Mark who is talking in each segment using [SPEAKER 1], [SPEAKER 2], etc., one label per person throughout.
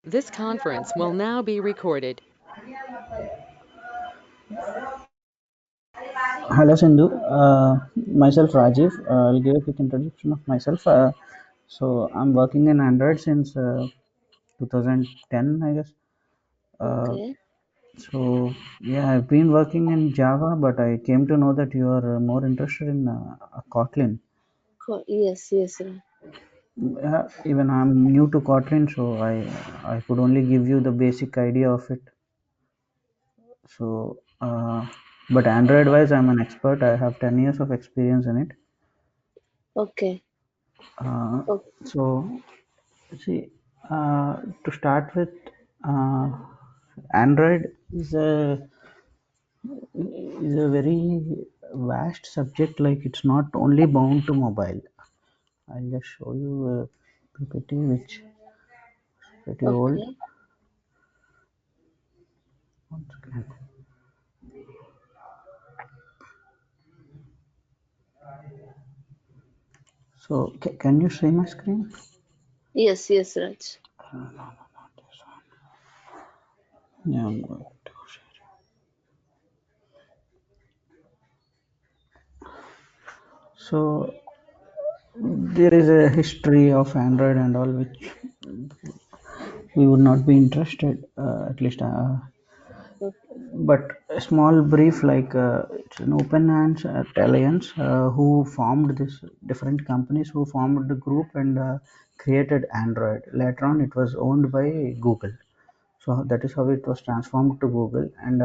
[SPEAKER 1] This conference will now be recorded.
[SPEAKER 2] Hello Sindhu, myself Rajiv. I'll give a quick introduction of myself. So I'm working in Android since 2010, I guess. Uh,
[SPEAKER 3] Okay.
[SPEAKER 2] so yeah, I've been working in Java, but I came to know that you are more interested in Kotlin.
[SPEAKER 3] Yes, yes, right.
[SPEAKER 2] Yeah, even I'm new to Kotlin, so I could only give you the basic idea of it. So, but Android wise, I'm an expert. I have 10 years of experience in it.
[SPEAKER 3] Okay.
[SPEAKER 2] Uh,
[SPEAKER 3] Okay.
[SPEAKER 2] so See, to start with, uh, Android is a very vast subject. Like it's not only bound to mobile. I'll just show you a PPT which is pretty old.
[SPEAKER 3] Okay.
[SPEAKER 2] One second. So can you see my screen?
[SPEAKER 3] Yes, yes, Raj.
[SPEAKER 2] No, no, not this one. Yeah, I'm going to share. So there is a history of Android and all which we would not be interested, at least.
[SPEAKER 3] Okay.
[SPEAKER 2] But a small brief, like it's an open hands alliance who formed this different companies who formed the group and created Android. Later on it was owned by Google, so that is how it was transformed to Google. And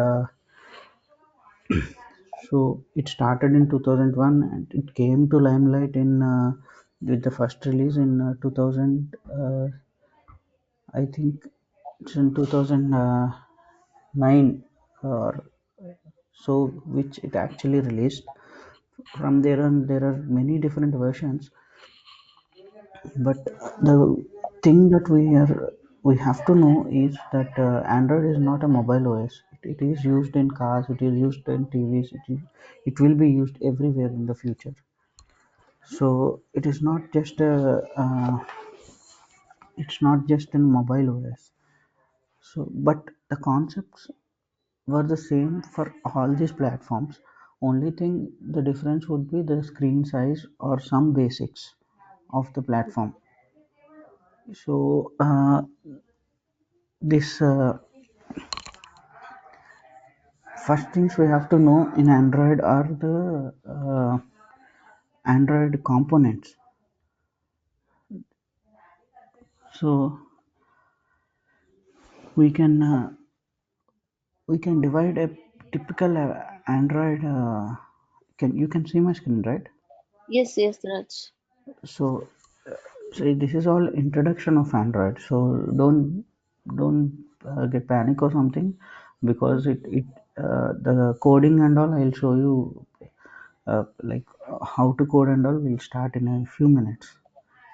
[SPEAKER 2] so it started in 2001 and it came to limelight in with the first release in 2000, I think it's in 2009 or so, which it actually released. From there on there are many different versions, but the thing that we have to know is that Android is not a mobile OS. It is used in cars, it is used in TVs, it will be used everywhere in the future. So it is not just a it's not just in mobile OS. So but the concepts were the same for all these platforms. Only thing, the difference would be the screen size or some basics of the platform. So this first things we have to know in Android are the Android components. So we can uh, we can divide a typical Android. Can you can see my screen, right?
[SPEAKER 3] Yes, yes, Raj.
[SPEAKER 2] So see, this is all introduction of Android. So don't get panic or something, because it the coding and all I'll show you, like how to code and all will start in a few minutes.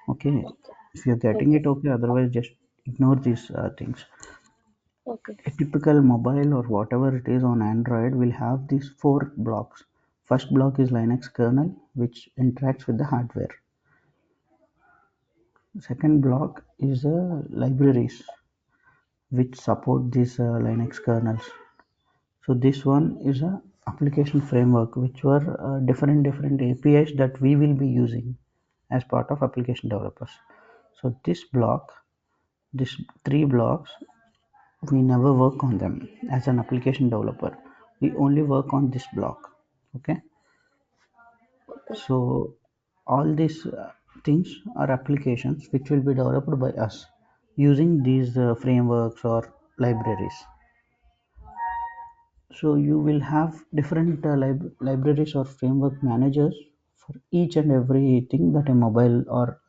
[SPEAKER 2] Okay,
[SPEAKER 3] Okay.
[SPEAKER 2] if you're getting
[SPEAKER 3] Okay.
[SPEAKER 2] it, okay. Otherwise, just ignore these things.
[SPEAKER 3] Okay.
[SPEAKER 2] A typical mobile or whatever it is on Android will have these four blocks. First block is Linux kernel, which interacts with the hardware. Second block is libraries, which support these Linux kernels. So this one is a application framework, which were different APIs that we will be using as part of application developers. So this three blocks, we never work on them as an application developer. We only work on this block. Okay.
[SPEAKER 3] Okay.
[SPEAKER 2] So all these things are applications which will be developed by us using these frameworks or libraries. So you will have different libraries or framework managers for each and everything that a mobile or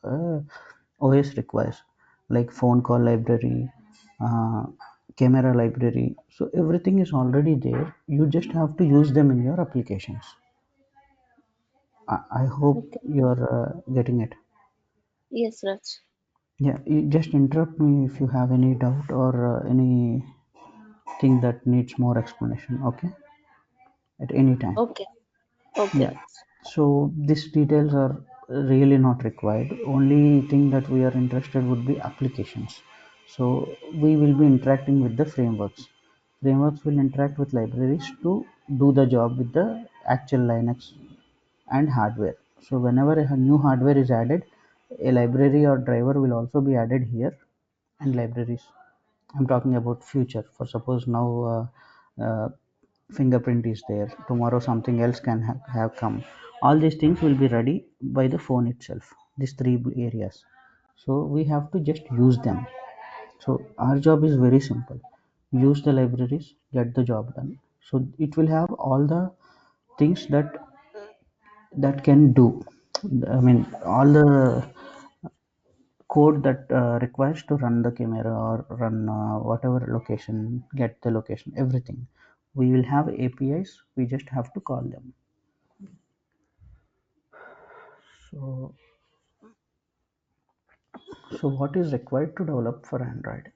[SPEAKER 2] OS requires, like phone call library, uh, camera library. So everything is already there. You just have to use them in your applications. I hope
[SPEAKER 3] Okay.
[SPEAKER 2] you're getting it.
[SPEAKER 3] Yes, Raj.
[SPEAKER 2] Yeah, you just interrupt me if you have any doubt or anything that needs more explanation. Okay, at any time.
[SPEAKER 3] Okay. Okay,
[SPEAKER 2] Yeah.
[SPEAKER 3] Raj.
[SPEAKER 2] So these details are really not required. Only thing that we are interested would be applications. So we will be interacting with the frameworks. Frameworks will interact with libraries to do the job with the actual Linux and hardware. So whenever a new hardware is added, a library or driver will also be added here. And libraries, I'm talking about future. For suppose now fingerprint is there, tomorrow something else can have come. All these things will be ready by the phone itself, these three areas. So we have to just use them. So our job is very simple: use the libraries, get the job done. So it will have all the things that can do, I mean all the code that requires to run the camera or run whatever location, get the location, everything. We will have APIs, we just have to call them. So, so what is required to develop for Android?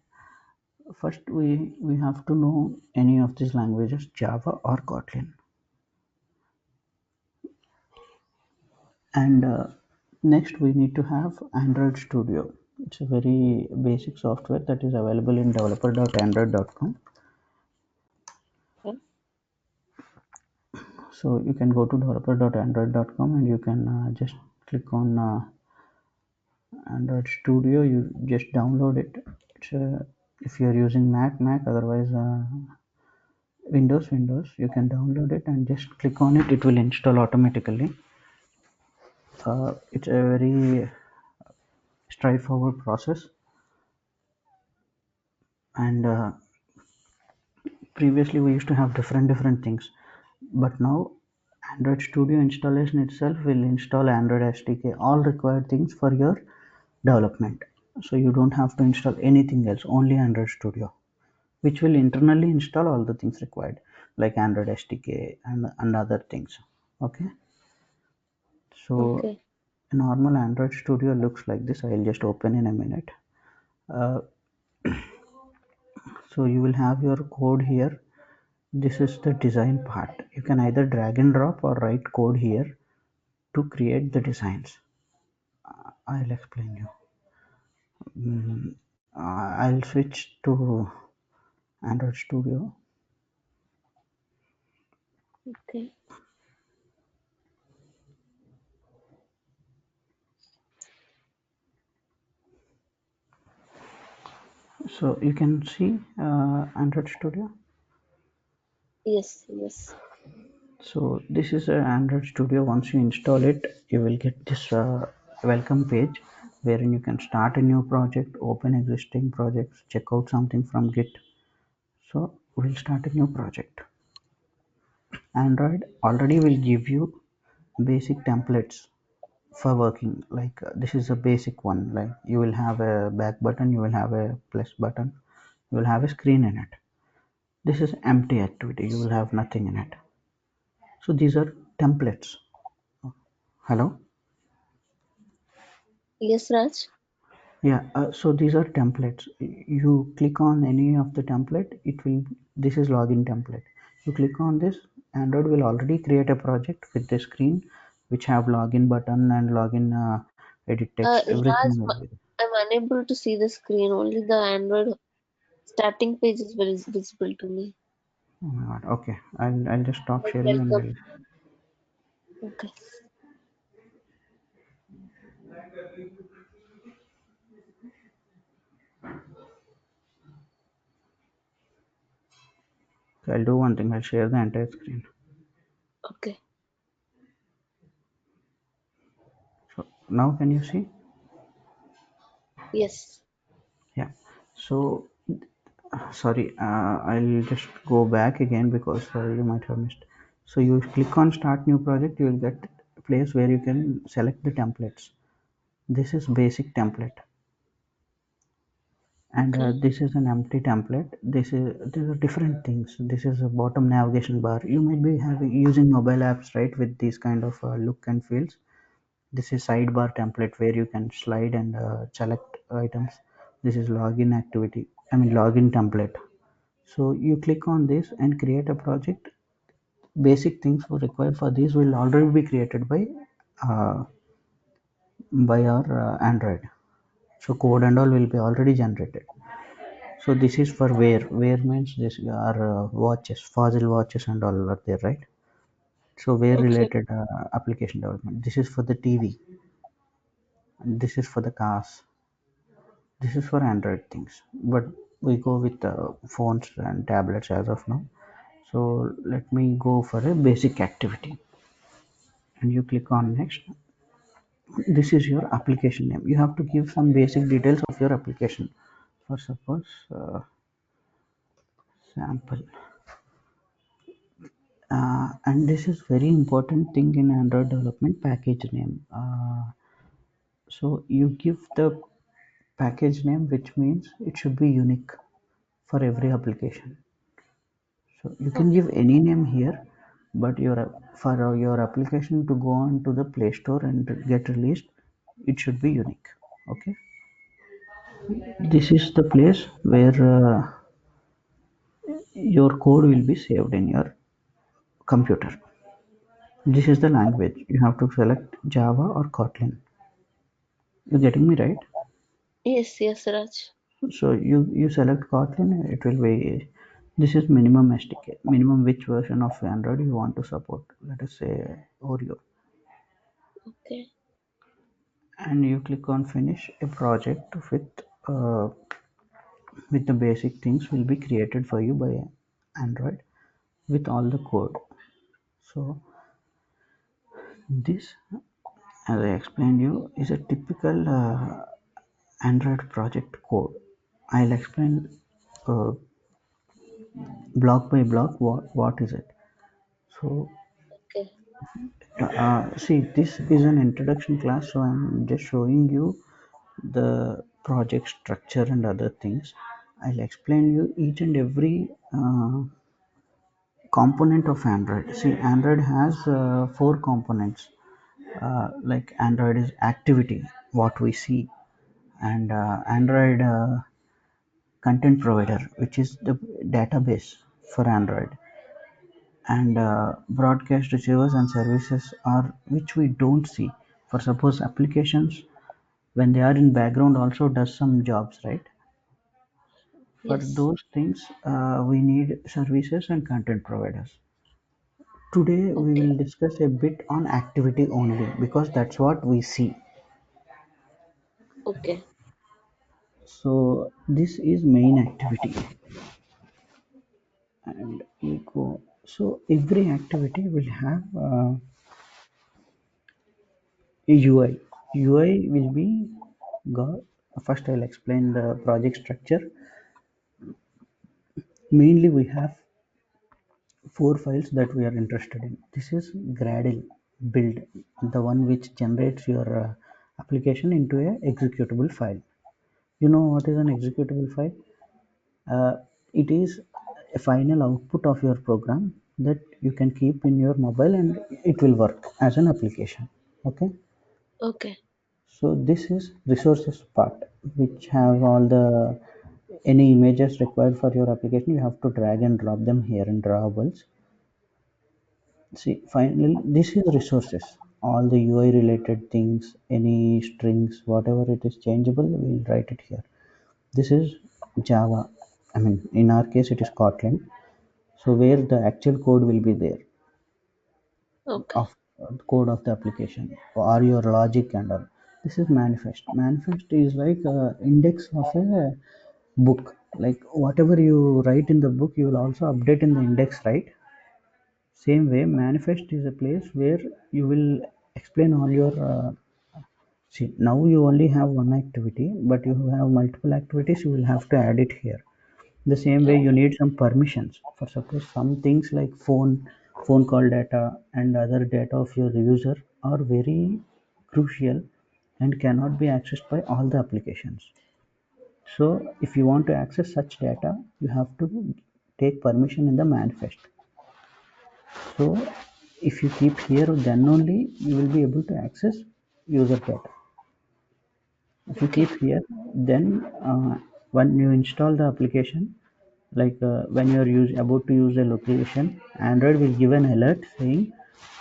[SPEAKER 2] First, we have to know any of these languages, Java or Kotlin. And next, we need to have Android Studio. It's a very basic software that is available in developer.android.com.
[SPEAKER 3] Okay.
[SPEAKER 2] So you can go to developer.android.com and you can just click on Android Studio. You just download it. It's if you're using Mac, otherwise Windows, you can download it and just click on it. It will install automatically. It's a very straightforward process. And previously we used to have different things, but now Android Studio installation itself will install Android SDK, all required things for your development. So you don't have to install anything else, only Android Studio, which will internally install all the things required like Android SDK and other things. Okay. So
[SPEAKER 3] Okay.
[SPEAKER 2] a normal Android Studio looks like this. I'll just open in a minute. uh, so you will have your code here. This is the design part. You can either drag and drop or write code here to create the designs. I'll explain you. I'll switch to Android Studio.
[SPEAKER 3] Okay.
[SPEAKER 2] So you can see Android Studio.
[SPEAKER 3] Yes. Yes.
[SPEAKER 2] So this is Android Studio. Once you install it, you will get this welcome page wherein you can start a new project, open existing projects, check out something from Git. So we'll start a new project. Android already will give you basic templates for working. Like this is a basic one. Like you will have a back button, you will have a plus button, you will have a screen in it. This is empty activity. You will have nothing in it. So these are templates. Hello.
[SPEAKER 3] Yes, Raj.
[SPEAKER 2] Yeah, so these are templates. You click on any of the template, it will, this is login template. You click on this, Android will already create a project with the screen which have login button and login edit text,
[SPEAKER 3] Raj,
[SPEAKER 2] everything will be there.
[SPEAKER 3] I'm unable to see the screen. Only the Android starting page is visible to me.
[SPEAKER 2] Oh my God. Okay, I'll just stop
[SPEAKER 3] Like
[SPEAKER 2] sharing and
[SPEAKER 3] welcome.
[SPEAKER 2] I'll,
[SPEAKER 3] Okay.
[SPEAKER 2] I'll do one thing. I'll share the entire screen.
[SPEAKER 3] Okay.
[SPEAKER 2] So now can you see?
[SPEAKER 3] Yes.
[SPEAKER 2] Yeah. So sorry, I'll just go back again because you might have missed. So you click on start new project, you will get a place where you can select the templates. This is basic template, and
[SPEAKER 3] Okay.
[SPEAKER 2] this is an empty template. These are different things. This is a bottom navigation bar. You might be having using mobile apps, right, with these kind of look and feels. This is sidebar template where you can slide and select items. This is login activity, I mean login template. So you click on this and create a project. Basic things for required for this will already be created uh, by our Android. So code and all will be already generated. So this is for wear. Wear means this are watches, fossil watches and all are there, right? So wear
[SPEAKER 3] Okay.
[SPEAKER 2] related application development. This is for the TV. And this is for the cars. This is for Android things. But we go with phones and tablets as of now. So let me go for a basic activity. And you click on next. This is your application name. You have to give some basic details of your application. For suppose sample. And this is very important thing in Android development, package name. So you give the package name, which means it should be unique for every application. So you can
[SPEAKER 3] Okay.
[SPEAKER 2] give any name here, but for your application to go on to the Play Store and get released, it should be unique. Okay. This is the place where your code will be saved in your computer. This is the language. You have to select Java or Kotlin. You getting me right?
[SPEAKER 3] Yes, yes, Raj.
[SPEAKER 2] So you select Kotlin. It will be. This is minimum SDK. Minimum which version of Android you want to support. Let us say Oreo,
[SPEAKER 3] Okay.
[SPEAKER 2] and you click on finish. A project uh, with the basic things will be created for you by Android with all the code. So this, as I explained you, is a typical Android project code. I'll explain uh, block by block what is it. So
[SPEAKER 3] Okay.
[SPEAKER 2] see, this is an introduction class, so I'm just showing you the project structure and other things. I'll explain you each and every component of Android. See, Android has four components. Like Android is activity, what we see, and Android content provider, which is the database for Android, and broadcast receivers and services are which we don't see. For suppose applications when they are in background also does some jobs, right? For
[SPEAKER 3] Yes.
[SPEAKER 2] those things we need services and content providers. Today we
[SPEAKER 3] Okay.
[SPEAKER 2] will discuss a bit on activity only because that's what we see.
[SPEAKER 3] Okay.
[SPEAKER 2] So this is main activity and eco. So every activity will have a UI. UI will be got. First, I'll explain the project structure. Mainly, we have four files that we are interested in. This is Gradle build, the one which generates your application into a executable file. You know what is an executable file? Uh, it is a final output of your program that you can keep in your mobile and it will work as an application. Okay.
[SPEAKER 3] Okay.
[SPEAKER 2] So this is resources part, which have all the any images required for your application. You have to drag and drop them here in drawables. See, finally, this is resources. All the UI related things, any strings, whatever it is changeable, we'll write it here. This is Java. I mean, in our case, it is Kotlin. So where the actual code will be there
[SPEAKER 3] Okay.
[SPEAKER 2] of code of the application or your logic and all. This is manifest. Manifest is like index of a book. Like whatever you write in the book, you will also update in the index, right? Same way, manifest is a place where you will explain all your. See, now you only have one activity, but you have multiple activities. You will have to add it here. The same way, you
[SPEAKER 3] Okay.
[SPEAKER 2] need some permissions. For suppose some things like phone call data, and other data of your user are very crucial and cannot be accessed by all the applications. So, if you want to access such data, you have to take permission in the manifest. So if you keep here, then only you will be able to access user data. If you
[SPEAKER 3] Okay.
[SPEAKER 2] keep here, then when you install the application, like when you are about to use a location, Android will give an alert saying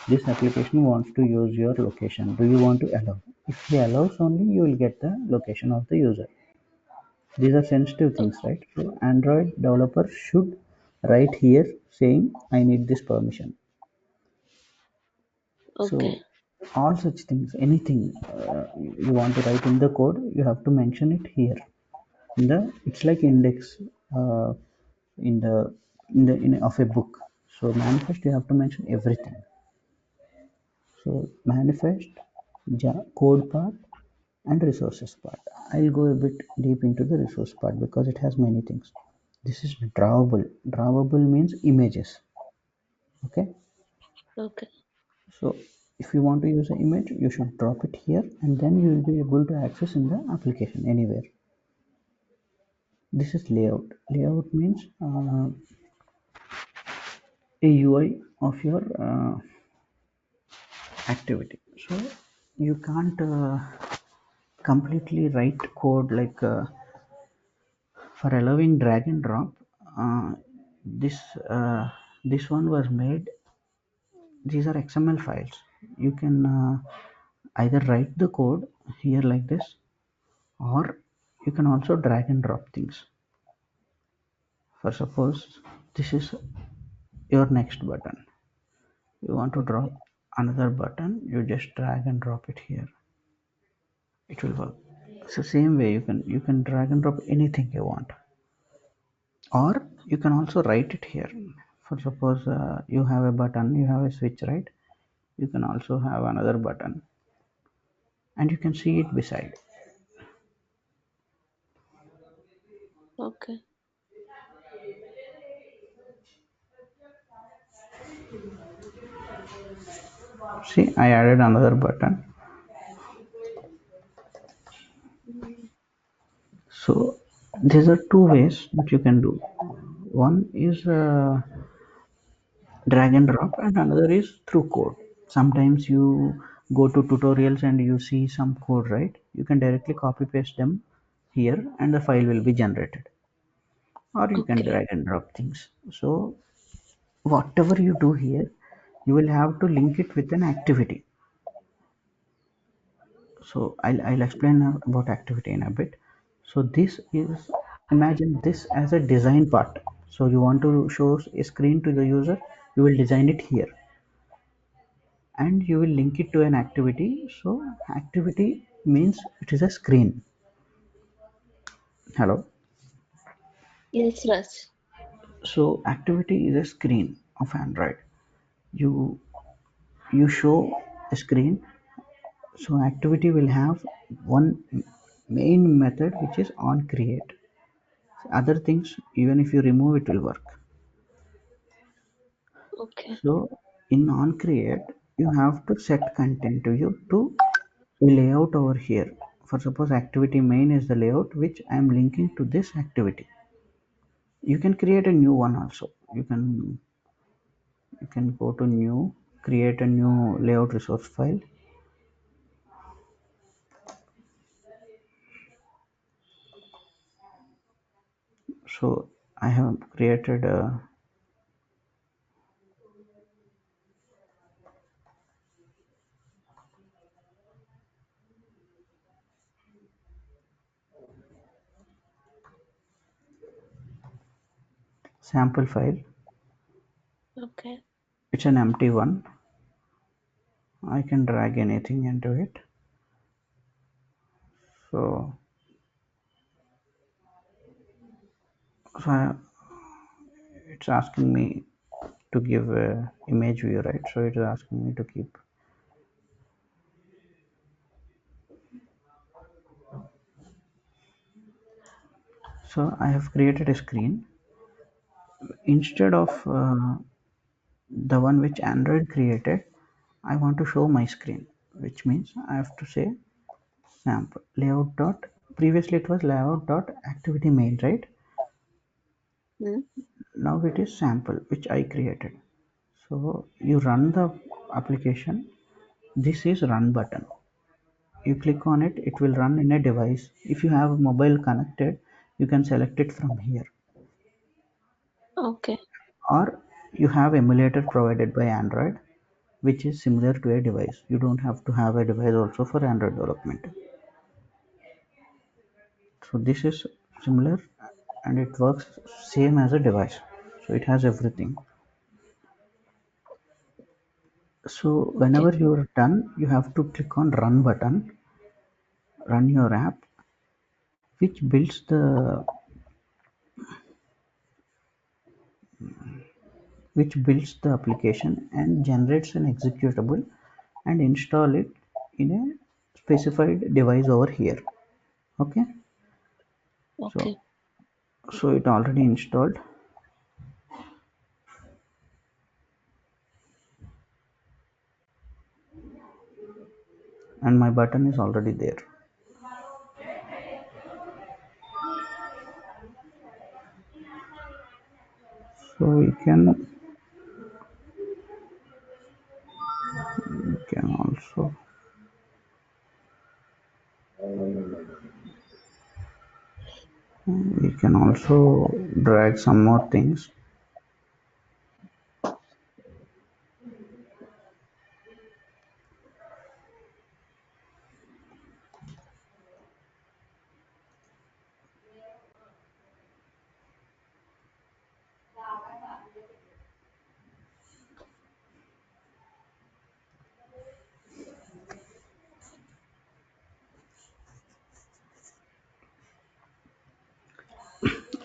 [SPEAKER 2] this application wants to use your location. Do you want to allow? If he allows only, you will get the location of the user. These are sensitive things, right? So Android developer should write here saying I need this permission.
[SPEAKER 3] Okay.
[SPEAKER 2] So all such things, anything you want to write in the code, you have to mention it here. In the it's like index uh, in the of a book. So manifest you have to mention everything. So manifest, code part, and resources part. I'll go a bit deep into the resource part because it has many things. This is drawable. Drawable means images. Okay.
[SPEAKER 3] Okay.
[SPEAKER 2] So if you want to use an image, you should drop it here and then you will be able to access in the application anywhere. This is layout. Layout means a UI of your activity. So you can't completely write code like for allowing drag and drop. Uh, this uh, this one was made. These are XML files. You can either write the code here like this, or you can also drag and drop things. For suppose this is your next button, you want to drop another button, you just drag and drop it here, it will work. So same way you can drag and drop anything you want, or you can also write it here. For suppose you have a button, you have a switch, right? You can also have another button and you can see it beside.
[SPEAKER 3] Okay.
[SPEAKER 2] See, I added another button.
[SPEAKER 3] Mm.
[SPEAKER 2] So these are two ways that you can do. One is drag and drop and another is through code. Sometimes you go to tutorials and you see some code, right? You can directly copy paste them here and the file will be generated, or you can
[SPEAKER 3] Okay.
[SPEAKER 2] drag and drop things. So whatever you do here, you will have to link it with an activity. So I'll explain about activity in a bit. So this is, imagine this as a design part. So you want to show a screen to the user, you will design it here and you will link it to an activity. So activity means it is a screen. Hello.
[SPEAKER 3] Yes, Raj.
[SPEAKER 2] So activity is a screen of Android. You show a screen. So activity will have one main method which is on create. Other things, even if you remove it, will work.
[SPEAKER 3] Okay.
[SPEAKER 2] So in on create, you have to set content to you to a layout over here. For suppose activity main is the layout which I am linking to this activity. You can create a new one also. You can go to new, create a new layout resource file. So I have created a sample file.
[SPEAKER 3] Okay.
[SPEAKER 2] It's an empty one. I can drag anything into it. So, so it's asking me to give a image view, right? So it is asking me to keep. So I have created a screen instead of the one which Android created. I want to show my screen, which means I have to say sample layout dot. Previously it was layout dot activity main, right?
[SPEAKER 3] Mm.
[SPEAKER 2] Now it is sample which I created. So you run the application. This is run button. You click on it, it will run in a device. If you have mobile connected, you can select it from here,
[SPEAKER 3] Okay.
[SPEAKER 2] or you have emulator provided by Android which is similar to a device. You don't have to have a device also for Android development. So this is similar, and it works same as a device, so it has everything. So
[SPEAKER 3] Okay.
[SPEAKER 2] whenever you're done, you have to click on run button, run your app, which builds the application and generates an executable and install it in a specified device over here. Okay, so
[SPEAKER 3] Okay.
[SPEAKER 2] it already installed, and my button is already there. So we can also drag some more things.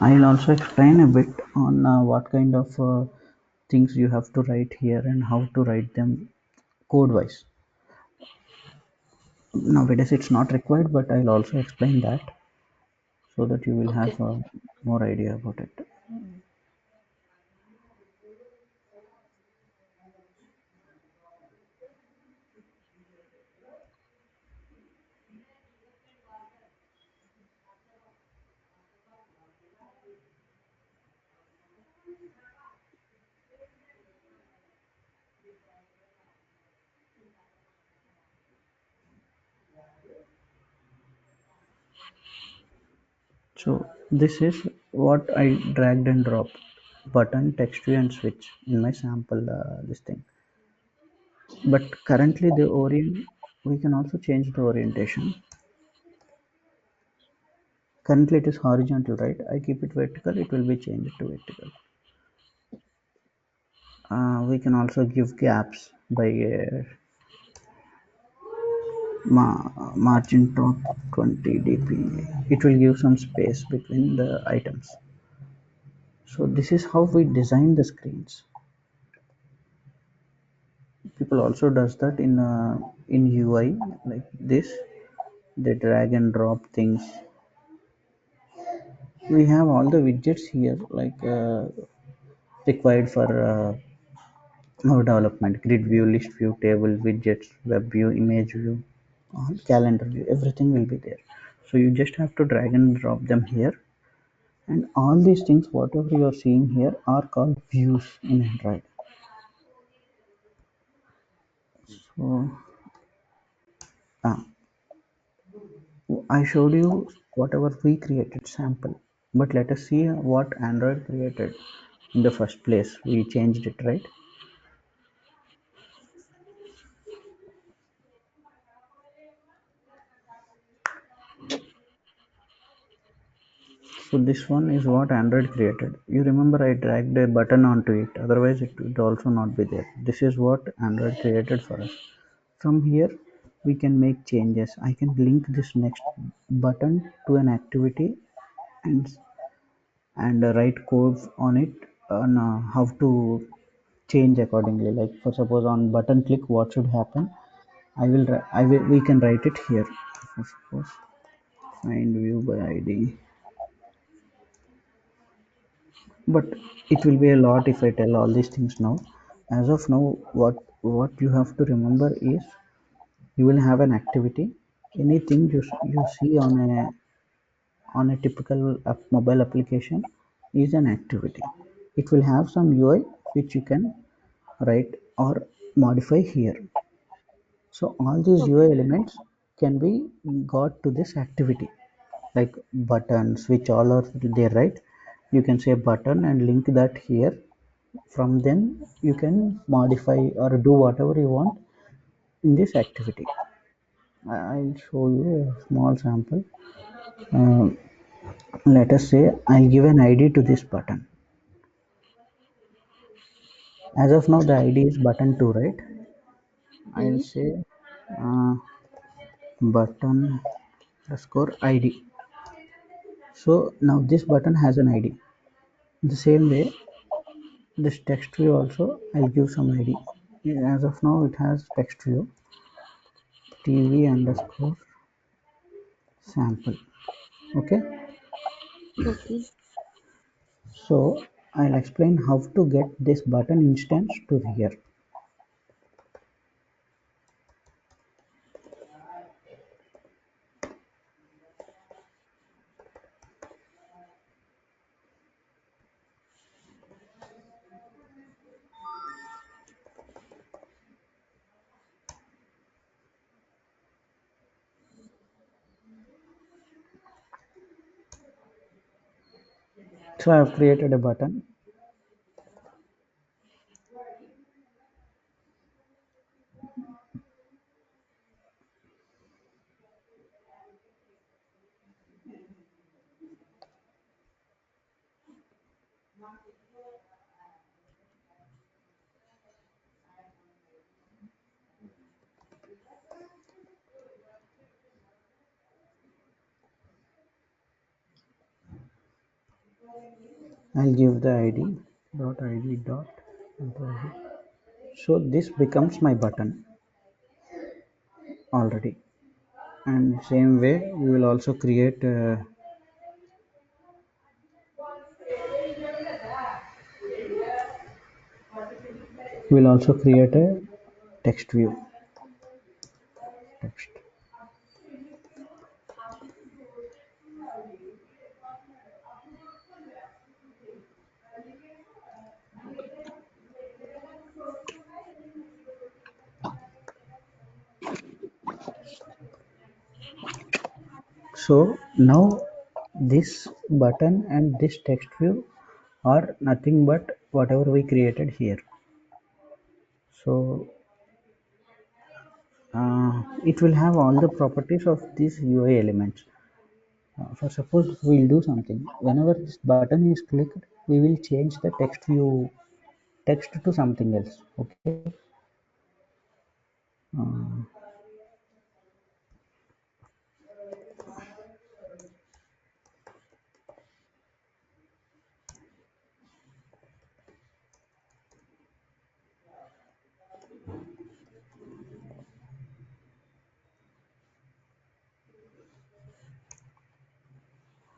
[SPEAKER 2] I'll also explain a bit on what kind of things you have to write here and how to write them code wise. Nowadays it's not required, but I'll also explain that so that you will
[SPEAKER 3] Okay.
[SPEAKER 2] have more idea about it. So this is what I dragged and dropped: button, text view, and switch in my sample this thing. But currently we can also change the orientation. Currently it is horizontal, right? I keep it vertical, it will be changed to vertical. We can also give gaps by margin top 20 dp. It will give some space between the items. So this is how we design the screens. People also does that in UI like this. They drag and drop things. We have all the widgets here, like required for our development: grid view, list view, table, widgets, web view, image view, all calendar view, everything will be there. So you just have to drag and drop them here, and all these things whatever you are seeing here are called views in Android. So uh, I showed you whatever we created sample, but let us see what Android created in the first place. We changed it, right? So this one is what Android created. You remember I dragged a button onto it, otherwise it would also not be there. This is what Android created for us. From here we can make changes. I can link this next button to an activity and write code on it on how to change accordingly. Like for suppose on button click, what should happen? We can write it here. For suppose find view by ID, but it will be a lot if I tell all these things now. As of now, what you have to remember is you will have an activity. Anything you see on a typical mobile application is an activity. It will have some UI which you can write or modify here. So all these UI
[SPEAKER 3] Okay.
[SPEAKER 2] elements can be got to this activity, like buttons, which all are there, right? You can say button and link that here. From then you can modify or do whatever you want in this activity. I'll show you a small sample. Let us say I'll give an ID to this button. As of now, the ID is button 2, right? I'll
[SPEAKER 3] Mm-hmm.
[SPEAKER 2] say uh, button underscore ID. So now this button has an ID. In the same way, this text view also I'll give some ID. As of now, it has text view TV underscore sample. Okay.
[SPEAKER 3] Okay.
[SPEAKER 2] So I'll explain how to get this button instance to here. So I have created a button. I'll give the ID dot ID dot enter ID. So this becomes my button already. And same way we will also create a text view text. So now this button and this text view are nothing but whatever we created here. So it will have all the properties of these UI elements. For suppose we'll do something. Whenever this button is clicked, we will change the text view text to something else. Okay. Uh,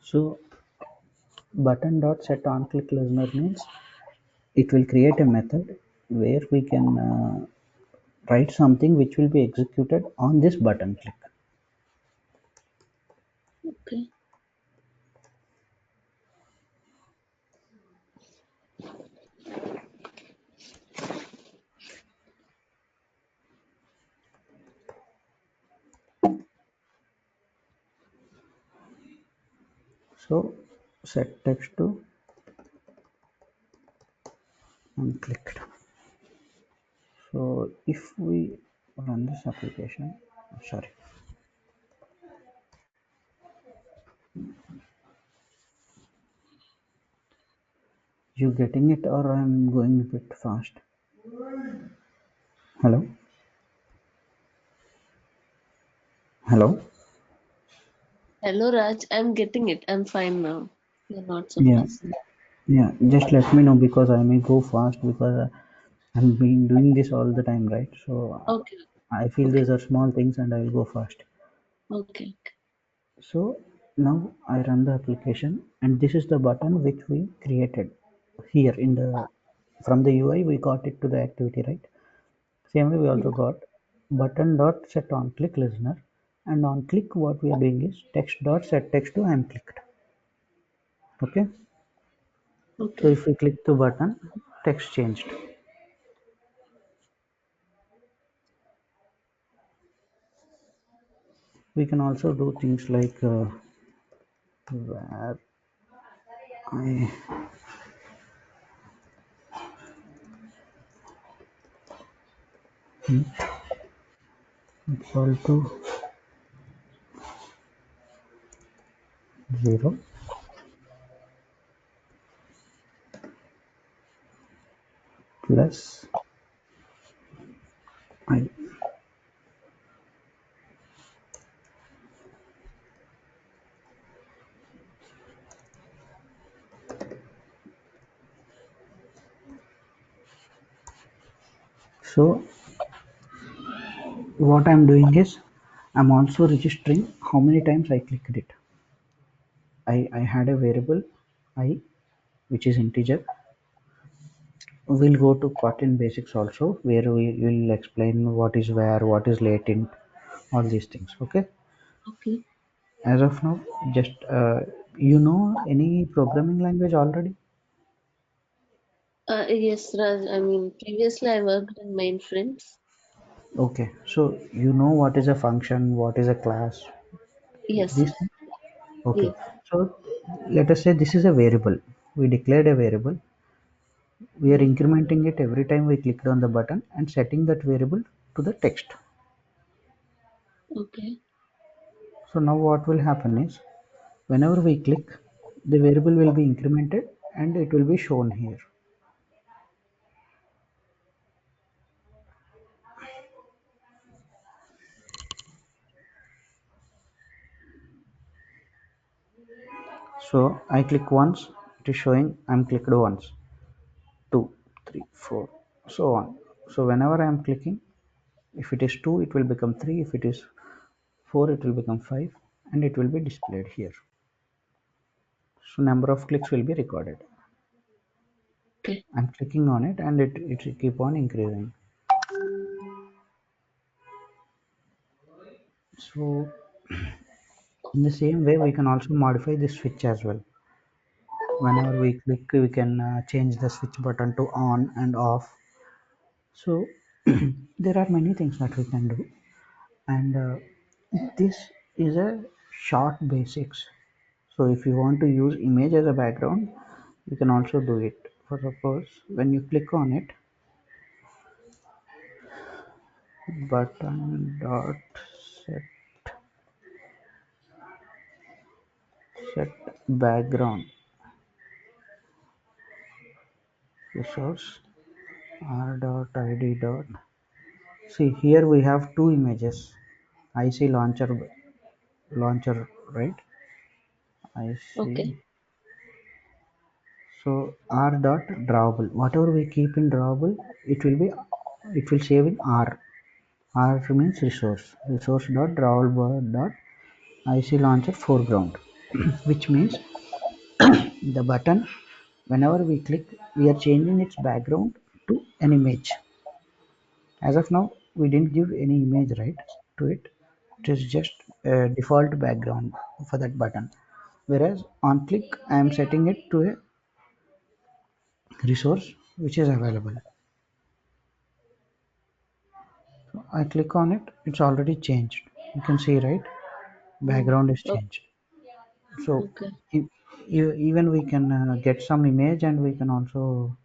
[SPEAKER 2] so button dot set on click listener means it will create a method where we can write something which will be executed on this button click.
[SPEAKER 3] Okay.
[SPEAKER 2] So set text to unclicked. So if we run this application, sorry, you getting it or I'm going a bit fast? Hello, hello.
[SPEAKER 3] Hello, Raj. I'm getting it. I'm fine now. You're not so
[SPEAKER 2] Yeah,
[SPEAKER 3] fast.
[SPEAKER 2] yeah. Just let me know because I may go fast because I've been doing this all the time, right? So
[SPEAKER 3] Okay.
[SPEAKER 2] I feel
[SPEAKER 3] Okay.
[SPEAKER 2] these are small things and I will go fast.
[SPEAKER 3] Okay.
[SPEAKER 2] So now I run the application and this is the button which we created here in the from the UI we got it to the activity, right? Same way we also got button dot set on click listener and on click what we are doing is text dot set text to I am clicked. Okay. So
[SPEAKER 3] Okay.
[SPEAKER 2] if we click the button, text changed. We can also do things like where I equal to 0 plus I. So what I'm doing is I'm also registering how many times I clicked it. I had a variable I which is integer. We'll go to part in basics also where we will explain what is where, what is latent, all these things. Okay.
[SPEAKER 3] Okay.
[SPEAKER 2] As of now, just any programming language already?
[SPEAKER 3] Yes, Raj. I mean, previously I worked in mainframes.
[SPEAKER 2] Okay. So you know what is a function, what is a class,
[SPEAKER 3] Yes.
[SPEAKER 2] these things? Okay.
[SPEAKER 3] Yes.
[SPEAKER 2] So let us say this is a variable. We declared a variable. We are
[SPEAKER 3] Yes.
[SPEAKER 2] incrementing it every time we clicked on the button and setting that variable to the text.
[SPEAKER 3] Okay.
[SPEAKER 2] So now what will happen is whenever we click, the variable will be incremented and it will be shown here. So I click once, it is showing I'm clicked once, 2, 3, 4, so on. So whenever I am clicking, if it is 2, it will become 3, if it is 4, it will become 5, and it will be displayed here. So number of clicks will be recorded.
[SPEAKER 3] Okay.
[SPEAKER 2] I'm clicking on it and it will keep on increasing. So in the same way, we can also modify this switch as well. Whenever we click, we can change the switch button to on and off. So there are many things that we can do, and this is a short basics. So if you want to use image as a background, you can also do it. For suppose when you click on it, button dot set set background resource r dot id dot. See here we have two images. IC launcher, right? I
[SPEAKER 3] Okay.
[SPEAKER 2] see. So r dot drawable. Whatever we keep in drawable, it will save in r. R means resource. Resource dot drawable dot IC launcher foreground, which means the button whenever we click, we are changing its background to an image. As of now, we didn't give any image right to it. It is just a default background for that button. Whereas on click, I am setting it to a resource which is available. So I click on it, it's already changed. You can see, right? Background is changed. So
[SPEAKER 3] Okay.
[SPEAKER 2] e- even we can get some image and we can also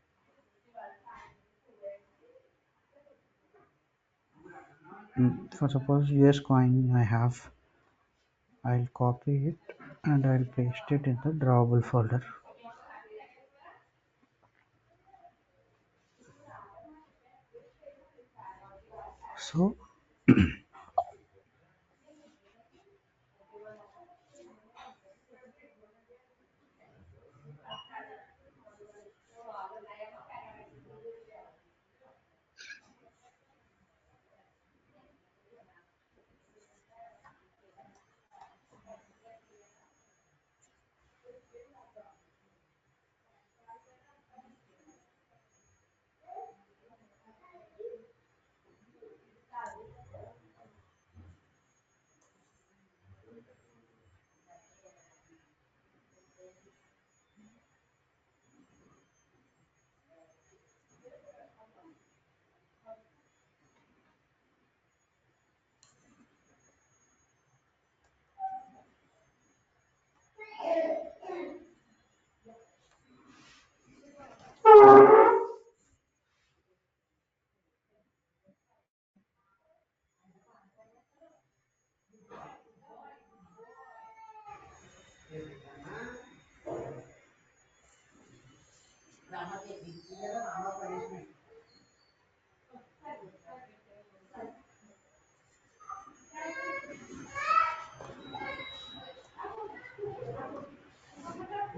[SPEAKER 2] for suppose US coin I have, I'll copy it and I'll paste it in the drawable folder. So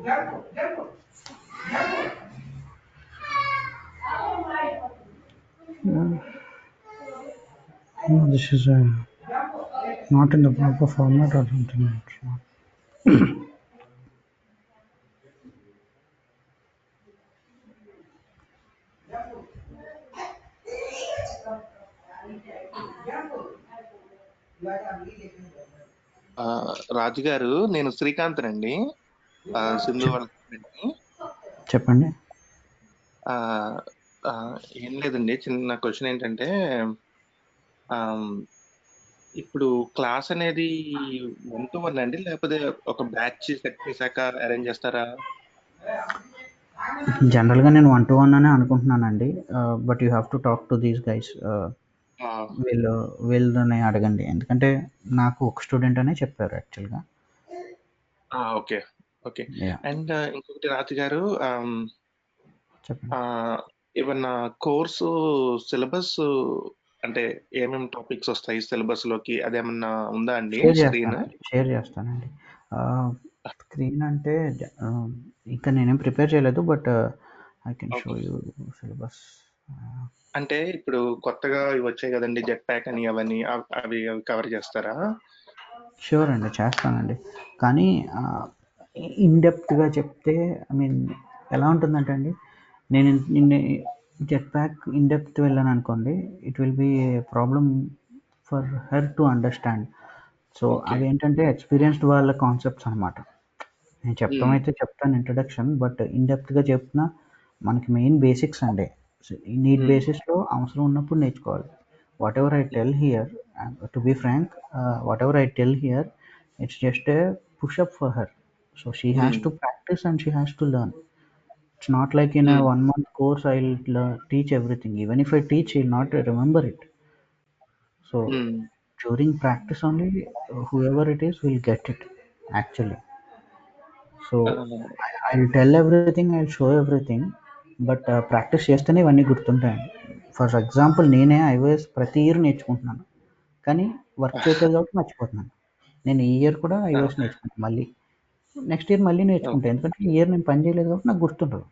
[SPEAKER 2] No, this is not in the proper format or something. It's not.
[SPEAKER 4] రాజు గారు, నేను శ్రీకాంత్ అండి, సింధు వాళ్ళ friend ని.
[SPEAKER 2] చెప్పండి.
[SPEAKER 4] ఆ, ఆ, ఏం లేదండి, చిన్న క్వశ్చన్ ఏంటంటే, ఇప్పుడు క్లాస్ అనేది 1-to-1 అండి, లేకపోతే ఒక బ్యాచ్ సెట్ చేశాక అరేంజ్ చేస్తారా?
[SPEAKER 2] జనరల్గా నేను 1-to-1 అనే అనుకుంటున్నానండి. But you have to talk to these guys. వీళ్ళని అడగండి, ఎందుకంటే నాకు ఒక స్టూడెంట్ అనే చెప్పారు యాక్చువల్గా.
[SPEAKER 4] Okay okay. అండ్ ఇంకొకటి రాజు గారు,
[SPEAKER 2] చెప్పండి.
[SPEAKER 4] ఏమన్నా కోర్సు సిలబస్ అంటే ఏమేమి టాపిక్స్ వస్తాయి సిలబస్ లోకి, అదేమన్నా ఉందా అండి?
[SPEAKER 2] షేర్ చేస్తానండి. స్క్రీన్ అంటే ఇంకా నేనేం ప్రిపేర్ చేయలేదు, but I can show you syllabus.
[SPEAKER 4] అంటే ఇప్పుడు కొత్తగా ఇవి వచ్చాయి కదండి, జెట్ ప్యాక్ అని, అవన్నీ అవి కవర్ చేస్తారా?
[SPEAKER 2] షూర్ అండి, చేస్తానండి. కానీ ఇన్డెప్త్గా చెప్తే, ఐ మీన్ ఎలా ఉంటుందంటే అండి, నేను నిన్న జెట్ ప్యాక్ ఇన్డెప్త్ వెళ్ళాను అనుకోండి, it will be problem for her to understand. So అవేంటంటే ఎక్స్పీరియన్స్డ్ వాళ్ళ కాన్సెప్ట్స్ అనమాట. నేను చెప్తాం అయితే చెప్తాను ఇంట్రడక్షన్, బట్ ఇన్డెప్త్గా చెప్తున్నా మనకి మెయిన్ బేసిక్స్ అండి. నీట్ బేసిస్లో అవసరం ఉన్నప్పుడు నేర్చుకోవాలి. Whatever I tell here, to be frank, whatever I tell here, it's just a push up for her. So she has to practice and she has to learn. It's not like in a 1-month course I'll teach everything. Even if I teach, she'll not remember it. So during practice only, whoever it is will get it actually. So I'll tell everything, I'll show everything, but practice చేస్తేనే ఇవన్నీ గుర్తుంటాయండి. For example నేనే iOS ప్రతి year నేర్చుకుంటున్నాను, కానీ work చేయట్లేదు కాబట్టి మర్చిపోతున్నాను. నేను ఈ ఇయర్ కూడా ఐఓఎస్ నేర్చుకుంటాను, మళ్ళీ నెక్స్ట్ ఇయర్ మళ్ళీ నేర్చుకుంటాను, ఎందుకంటే ఈ ఇయర్ నేను పని చేయలేదు కాబట్టి నాకు గుర్తుండదు.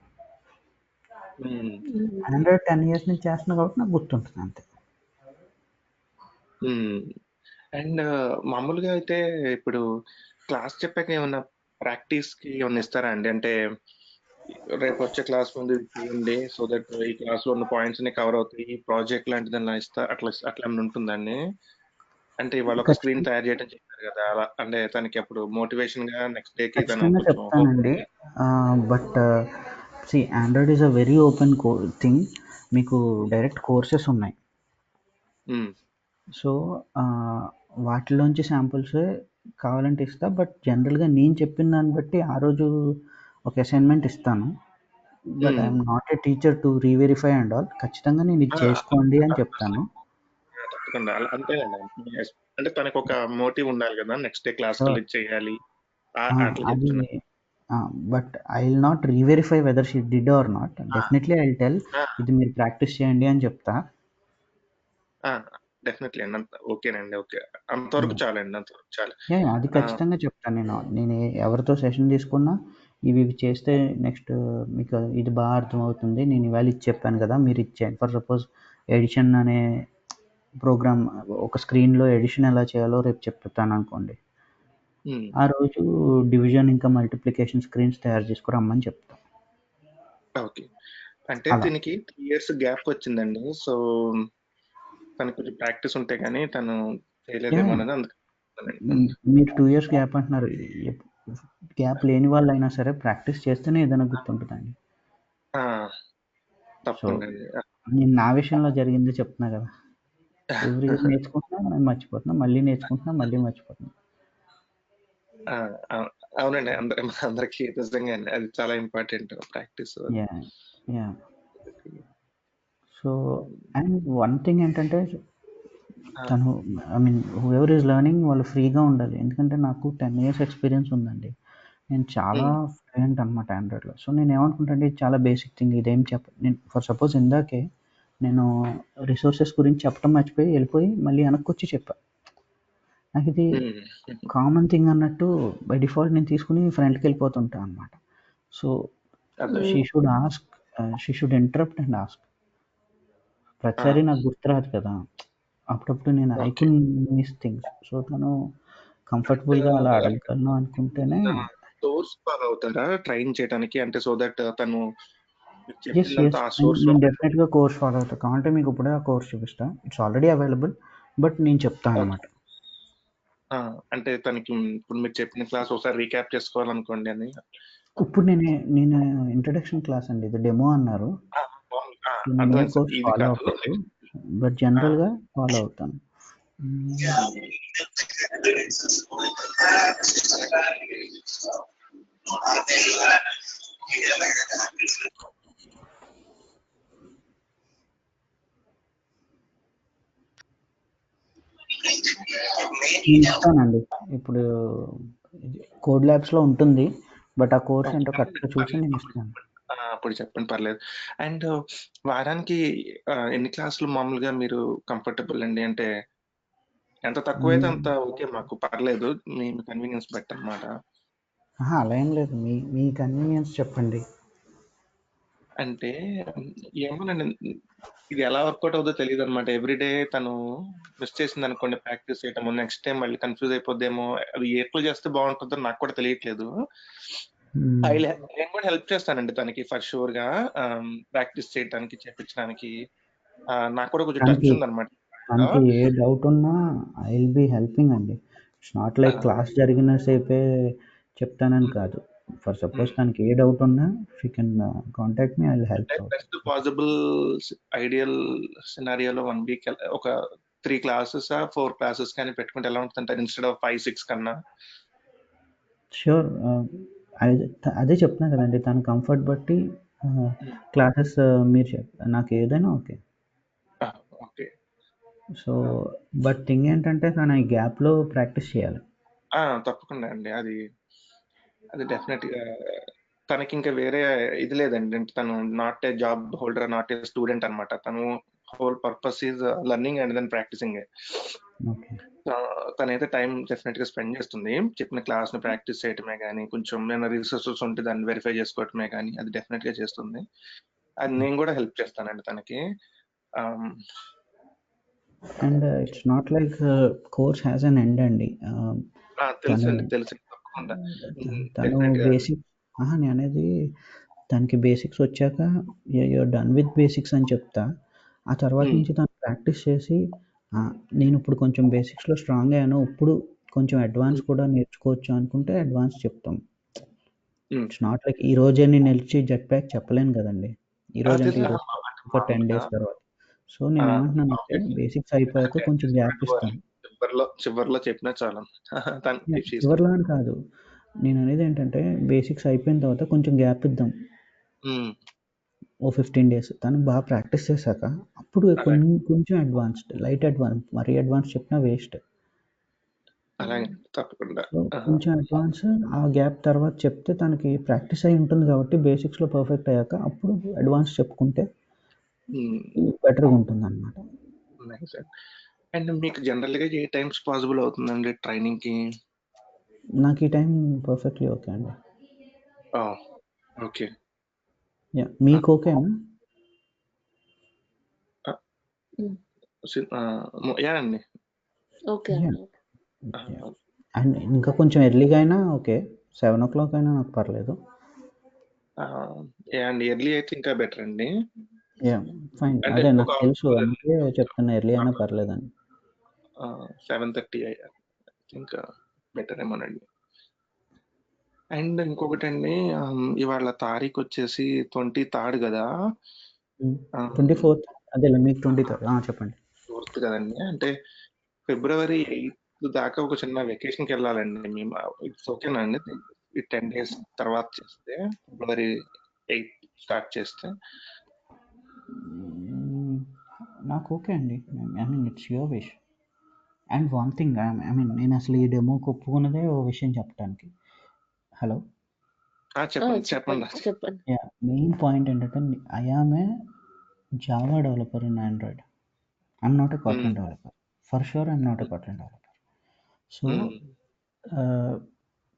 [SPEAKER 2] ఆండ్రాయిడ్ 10 years నుంచి చేస్తున్నా కాబట్టి నాకు గుర్తుంటుంది అంతే.
[SPEAKER 4] అండ్ మామూలుగా అయితే ఇప్పుడు క్లాస్ చెప్పాక ఏమన్నా ప్రాక్టీస్ కి ఏమన్నా ఇస్తారా అండి? అంటే రేపు వచ్చే క్లాస్ ముందు చేయండి, సో దట్ ఈ క్లాస్ లో ఉన్న పాయింట్స్ ని కవర్ అవుతాయి, ప్రాజెక్ట్ లాంటిది అట్లా ఏమైనా ఉంటుందండి? అంటే ఇవాళ ఒక స్క్రీన్ తయారు చేయడం చెప్పారు కదా, అలా అంటే తనకి అప్పుడు మోటివేషన్ గా నెక్స్ట్ డే కి తను కొంచెం
[SPEAKER 2] చెప్తానండి. But see, Android is a very open thing. మీకు డైరెక్ట్ కోర్సెస్ ఉన్నాయి. సో వాటిలోంచి శాంపుల్స్ కావాలంటే ఇస్తా, బట్ జనరల్గా నేను చెప్పిన దాన్ని బట్టి ఆ రోజు ఒక అసైన్మెంట్ ఇస్తాను. But I'm not a teacher to reverify and all. ఖచ్చితంగా నేను ఇది చేసుకోండి అని చెప్తాను.
[SPEAKER 4] తప్పకుండా అంతేనండి. అంటే తనకు ఒక మోటివ్ ఉండాలి కదా, నెక్స్ట్ డే క్లాస్ చేయాలి.
[SPEAKER 2] But I will not reverify whether she did or not. Definitely I will tell, ఇది మీరు ప్రాక్టీస్ చేయండి అని చెప్తా.
[SPEAKER 4] డెఫినెట్లీ అండి, ఓకేనండి, ఓకే, అంతవరకు చాలండి, అంతవరకు చాలు.
[SPEAKER 2] అది ఖచ్చితంగా చెప్తాను. నేను ఎవరితో సెషన్ తీసుకున్నా ఇవి చేస్తే నెక్స్ట్ మీకు ఇది బాగా అర్థమవుతుంది, నేను ఇవాళ ఇది చెప్పాను కదా, మీరు ఇచ్చేయండి. ఫర్ సపోజ్ ఎడిషన్ అనే ప్రోగ్రామ్, ఒక స్క్రీన్లో ఎడిషన్ ఎలా చేయాలో రేపు చెప్తాను అనుకోండి, ఆ రోజు డివిజన్ ఇంకా మల్టిప్లికేషన్ స్క్రీన్స్ తయారు చేసుకురమ్మని చెప్తాం.
[SPEAKER 4] ఓకే. అంటే దీనికి 3 years గ్యాప్ వచ్చిందండి, సో తనకు కొంచెం ప్రాక్టీస్ ఉంటే కానీ తను చేయలేదేమో అనేది అందుకు.
[SPEAKER 2] మీరు 2 years గ్యాప్ అంటున్నారు, గ్యాప్ లేని వాళ్ళు అయినా సరే ప్రాక్టీస్ చేస్తేనే ఏదైనా గుర్తుంటుందండి. నేను నా విషయంలో జరిగింది చెప్తున్నా కదా, ఎవ్రీ ఇయర్ నేర్చుకుంటున్నా, నేను మర్చిపోతున్నా, మళ్ళీ నేర్చుకుంటున్నా, మళ్ళీ మర్చిపోతున్నా.
[SPEAKER 4] అవునండి, అందరికి నిజంగా అది చాలా important practice.
[SPEAKER 2] So and one thing ఏంటంటే, తను I mean whoever is learning వాళ్ళు ఫ్రీగా ఉండాలి. ఎందుకంటే నాకు 10 years ఎక్స్పీరియన్స్ ఉందండి, నేను చాలా ఫ్లూయెంట్ అనమాట ఆండ్రాయిడ్లో. సో నేను ఏమనుకుంటానంటే ఇది చాలా బేసిక్ థింగ్, ఇదేం నేను ఫర్ సపోజ్ ఇందాకే నేను రిసోర్సెస్ గురించి చెప్పడం మర్చిపోయి వెళ్ళిపోయి మళ్ళీ వెనక్కి వచ్చి చెప్పాను. నాకు ఇది కామన్ థింగ్ అన్నట్టు బై డిఫాల్ట్ నేను తీసుకుని ఫ్రంట్కి వెళ్ళిపోతుంటాను అనమాట. సో
[SPEAKER 4] అదే.
[SPEAKER 2] She should ask, she should interrupt and ask. ప్రతిసారి నాకు గుర్తురాదు కదా, అప్పుడప్పుడు నేను I
[SPEAKER 4] okay.
[SPEAKER 2] Could miss things. So తను కంఫర్టబుల్గా అలా అడగగలను అనుకుంటేనే.
[SPEAKER 4] సోర్స్ ఫాలో అవుతారా ట్రైన్ చేయడానికి? అంటే సో దట్ తను మీకు
[SPEAKER 2] ఎస్
[SPEAKER 4] చెప్పిందంతా
[SPEAKER 2] ఎస్
[SPEAKER 4] ఆ సోర్స్ లో
[SPEAKER 2] నేను డెఫినెట్గా కోర్స్ ఫాలో అవుతాను. కావాలంటే మీకు ఇప్పుడే ఆ కోర్స్ చూపిస్తా. ఇట్స్ ఆల్రెడీ అవైలబుల్, బట్ నేను చెప్తాను అనమాట.
[SPEAKER 4] అంటే తనకి ఇప్పుడు మీరు చెప్పిన క్లాస్ ఒకసారి రీక్యాప్ చేసుకోవాలనుకోండి అని.
[SPEAKER 2] ఇప్పుడు నేను ఇంట్రడక్షన్ క్లాస్ అండి, ఇది డెమో అన్నారు. నేను ఏ
[SPEAKER 4] అర్థమైంది సార్.
[SPEAKER 2] కోర్స్
[SPEAKER 4] ఇది
[SPEAKER 2] ఫాలో
[SPEAKER 4] కాదు
[SPEAKER 2] అవ్వలేదు,
[SPEAKER 4] నెక్స్ట్.
[SPEAKER 2] బట్ జనరల్గా ఫాలో అవుతాను. నేను ఇస్తానండి ఇప్పుడు, కోడ్ ల్యాబ్స్లో ఉంటుంది, బట్ ఆ కోర్స్ ఏంటో కరెక్ట్గా చూసి నేను ఇస్తాను.
[SPEAKER 4] అప్పుడు చెప్పండి, పర్లేదు. అండ్ వారానికి ఎన్ని క్లాసులు మామూలుగా మీరు కంఫర్టబుల్ అండి? అంటే ఎంత తక్కువైతే అంత ఓకే, మాకు పర్లేదు, మీ కన్వీనియన్స్ బట్టి అనమాట.
[SPEAKER 2] అలా ఏం లేదు, మీ కన్వీనియన్స్ చెప్పండి.
[SPEAKER 4] అంటే ఏమోనండి, ఇది ఎలా వర్కౌట్ అవుతుందో తెలియదు అనమాట. ఎవ్రీడే తను మిస్ చేసింది అనుకోండి ప్రాక్టీస్ చేయటము, నెక్స్ట్ టైం మళ్ళీ కన్ఫ్యూజ్ అయిపోద్దేమో, అది ఎప్పుడు చేస్తే బాగుంటుందో నాకు కూడా తెలియట్లేదు. నేను కూడా హెల్ప్ చేస్తానండి తనకి ఫర్ షూర్ గా, ప్రాక్టీస్ చేయడానికి, చేపించడానికి. నాకు కూడా కొంచెం టచ్ ఉందన్నమాట.
[SPEAKER 2] తనకి ఏ డౌట్ ఉన్నా ఐ విల్ బి హెల్పింగ్ అండి. ఇట్స్ నాట్ లైక్ క్లాస్ జరిగిన సేపే చెప్తానని కాదు. ఫర్ సపోజ్ తనకి ఏ డౌట్ ఉన్నా she can contact me, I will help out.
[SPEAKER 4] Best possible ideal సినారియోలో 1 వీక్ ఒక 3 క్లాసెస్ 4 క్లాసెస్ కానీ పెట్టుకుంటే ఎలా ఉంటుందంటే, ఇన్స్టెడ్ ఆఫ్ 5-6 కన్నా.
[SPEAKER 2] ష్యూర్, అదే చెప్తున్నా కదండి, తన కంఫర్ట్ బట్టి క్లాసెస్ మీరు నాకు ఏదైనా okay.
[SPEAKER 4] Okay.
[SPEAKER 2] So but thing ఏంటంటే తను ఈ గ్యాప్లో ప్రాక్టీస్ చేయాలి.
[SPEAKER 4] తప్పకుండా అండి. అది డెఫినెట్ గా తనకి ఇంకా వేరే ఇది లేదండి. అంటే తను not a job holder, not a student అనమాట. తను whole purpose is learning and then practicing.
[SPEAKER 2] Okay.
[SPEAKER 4] తనైతే టైం డెఫినెట్ గా స్పెండ్ చేస్తుంది. చెప్పిన క్లాస్ ని ప్రాక్టీస్ చేయటమే కానీ, కొంచెం ఏమైనా రిసోర్సెస్ ఉంటే దాన్ని వెరిఫై చేసుకోవటమే కానీ, అది డెఫినెట్ గా చేస్తుంది. అది నేను కూడా హెల్ప్ చేస్తానండి తనకి.
[SPEAKER 2] And it's not like course has an end అండి.
[SPEAKER 4] తెలుసండి, తెలుసు తప్పకుండా.
[SPEAKER 2] తను
[SPEAKER 4] డెఫినెట్ గా
[SPEAKER 2] బేసిక్, నేను అనేది తనకి బేసిక్స్ వచ్చాక యూఆర్ డన్ విత్ బేసిక్స్ అని చెప్తా. ఆ తర్వాత నుంచి తను ప్రాక్టీస్ చేసి, నేను ఇప్పుడు కొంచెం బేసిక్స్లో స్ట్రాంగ్ అయ్యాను, ఇప్పుడు కొంచెం అడ్వాన్స్ కూడా నేర్చుకోవచ్చు అనుకుంటే అడ్వాన్స్ చెప్తాం. ఇట్స్ నాట్ లైక్ ఈ రోజే నేను నిలిచి జెట్ ప్యాక్ చెప్పలేను కదండి. ఈ రోజు అంటే ఈరోజు, ఒక 10 days తర్వాత. సో నేను ఏమంటున్నానంటే బేసిక్స్ అయిపోయాక కొంచెం గ్యాప్ ఇస్తాను.
[SPEAKER 4] చివరిలో చెప్పినా చాలు.
[SPEAKER 2] చివరిలో అని కాదు, నేను అనేది ఏంటంటే బేసిక్స్ అయిపోయిన తర్వాత కొంచెం గ్యాప్ ఇద్దాం, ఓ 15 days. తను బాగా ప్రాక్టీస్ చేశాక అప్పుడు కొంచెం అడ్వాన్స్డ్, లైట్ అడ్వాన్స్, మరీ అడ్వాన్స్ చెప్పినా వేస్ట్.
[SPEAKER 4] తప్పకుండా.
[SPEAKER 2] సో కొంచెం అడ్వాన్స్, ఆ గ్యాప్ తర్వాత చెప్తే తనకి ప్రాక్టీస్ అయి ఉంటుంది కాబట్టి బేసిక్స్లో పర్ఫెక్ట్ అయ్యాక అప్పుడు అడ్వాన్స్ చెప్పుకుంటే బెటర్గా ఉంటుంది అనమాట.
[SPEAKER 4] అండ్ మీకు జనరల్ గా ఏ టైమ్స్ పాసిబుల్ అవుతుందండి ట్రైనింగ్ కి?
[SPEAKER 2] నాకు ఈ టైం పర్ఫెక్ట్లీ ఓకే అండి.
[SPEAKER 4] ఓకే.
[SPEAKER 2] మీకు ఓకేనా?
[SPEAKER 4] అండి.
[SPEAKER 3] ఓకే.
[SPEAKER 2] అండ్ ఇంకా కొంచెం ఎర్లీగా అయినా ఓకే, 7 o'clock అయినా నాకు పర్లేదు.
[SPEAKER 4] అండ్ ఎర్లీ అయితే ఇంకా బెటర్ అండి.
[SPEAKER 2] ఫైన్, అదే నాకు తెలుసు, అందుకే చెప్తున్నా ఎర్లీ అయినా పర్లేదండి.
[SPEAKER 4] 7:30 ఇంకా బెటర్ ఏమోనండి. అండ్ ఇంకొకటి అండి, ఇవాళ తారీఖు వచ్చేసి 23rd కదా.
[SPEAKER 2] 24th, అదే మీకు 23rd. చెప్పండి.
[SPEAKER 4] 4th కదండి. అంటే February 8th దాకా ఒక చిన్న వెకేషన్కి వెళ్ళాలండి మేము. ఇట్స్ ఓకేనా అండి? ఈ 10 days తర్వాత చేస్తే, February 8th స్టార్ట్ చేస్తే
[SPEAKER 2] నాకు ఓకే అండి. I mean it's your wish. And one thing, I mean నేను అసలు ఈ డెమోకి ఒప్పుకున్నదే ఓ విషయం చెప్పడానికి. హలో,
[SPEAKER 4] చెప్పండి.
[SPEAKER 2] మెయిన్ పాయింట్ ఏంటంటే I am a Java developer in Android. I'm not a Kotlin developer. For sure I'm not a Kotlin developer. So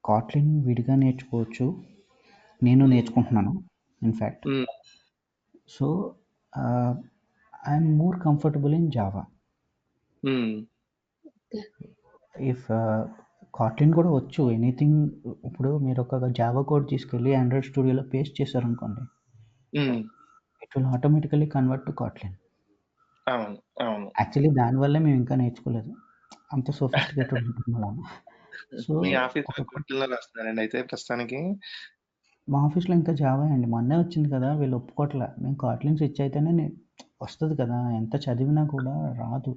[SPEAKER 2] Kotlin విడిగా నేర్చుకోవచ్చు, నేను నేర్చుకుంటున్నాను in fact. So I'm more comfortable in Java. If Kotlin కూడా వచ్చు anything. ఇప్పుడు మీరు ఒక Java code తీసుకెళ్ళి ఆండ్రాయిడ్ స్టూడియోలో పేస్ట్ చేశారనుకోండి, it will automatically convert to Kotlin.
[SPEAKER 4] అవును అవును
[SPEAKER 2] యాక్చువల్లీ దానివల్లే మేము ఇంకా నేర్చుకోలేదు, అంత సోఫిస్టికేటెడ్ ఉంటున్నాం. సో
[SPEAKER 4] మీ ఆఫీస్ కొట్టిల్లో రాస్తున్నారండి అయితే ప్రస్తుతానికి?
[SPEAKER 2] మా ఆఫీస్లో ఇంకా జావా అండి. మొన్నే వచ్చింది కదా, వీళ్ళు ఒప్పుకోవట్లే. మేము కాట్లిన్ స్విచ్ అయితేనే వస్తుంది కదా, ఎంత చదివినా కూడా రాదు.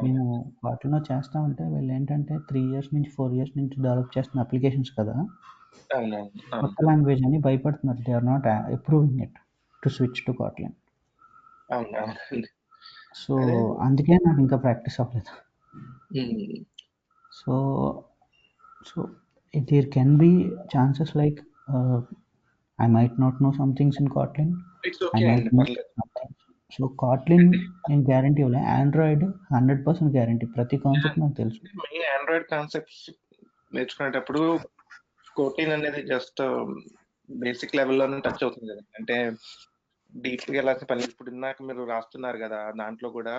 [SPEAKER 2] మేము కాట్లిన్లో చేస్తామంటే వీళ్ళు ఏంటంటే 3 ఇయర్స్ నుంచి 4 ఇయర్స్ నుంచి డెవలప్ చేస్తున్న అప్లికేషన్స్ కదా, కొత్త లాంగ్వేజ్ అని భయపడుతున్నారు. They are not approving it to switch to Kotlin. So అందుకే నాకు ఇంకా ప్రాక్టీస్ అవ్వలేదు. So so there can be chances like I might not know some things in Kotlin.
[SPEAKER 4] It's okay అండి, పర్లేదు.
[SPEAKER 2] సో కాట్లిన్ నేను guarantee ఇవ్వలే. Android 100% guarantee. ప్రతి concept నాకు తెలుసు.
[SPEAKER 4] మెయిన్ ఆండ్రాయిడ్ కాన్సెప్ట్స్ నేర్చుకునేటప్పుడు కోటిన్ అనేది జస్ట్ బేసిక్ లెవెల్లోనే టచ్ అవుతుంది కదా, అంటే డీప్గా వెళ్ళాల్సిన పని. ఇప్పుడు ఇందాక మీరు రాస్తున్నారు కదా, దాంట్లో కూడా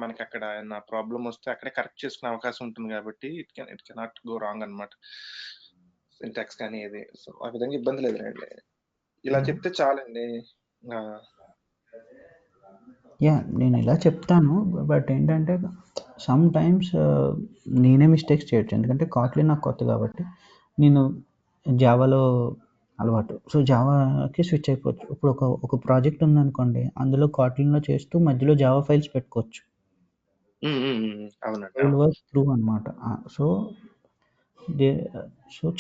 [SPEAKER 4] మనకి అక్కడ నా ప్రాబ్లం వస్తే అక్కడే కరెక్ట్ చేసుకునే అవకాశం ఉంటుంది కాబట్టి ఇట్ కెనాట్ గో రాంగ్ అనమాట, సింటాక్స్ కానీ ఏది. సో ఆ విధంగా ఇబ్బంది లేదండి, ఇలా చెప్తే చాలండి.
[SPEAKER 2] నేను ఇలా చెప్తాను, బట్ ఏంటంటే సమ్ టైమ్స్ నేనే మిస్టేక్స్ చేయొచ్చు. ఎందుకంటే కాట్లిన్ నాకు కొత్త కాబట్టి నేను జావాలో అలవాటు. సో జావాకి స్విచ్ అయిపోవచ్చు. ఇప్పుడు ఒక ప్రాజెక్ట్ ఉందనుకోండి, అందులో కాట్లిన్లో చేస్తూ మధ్యలో జావా ఫైల్స్ పెట్టుకోవచ్చు. విల్ వర్క్ త్రూ అనమాట. సో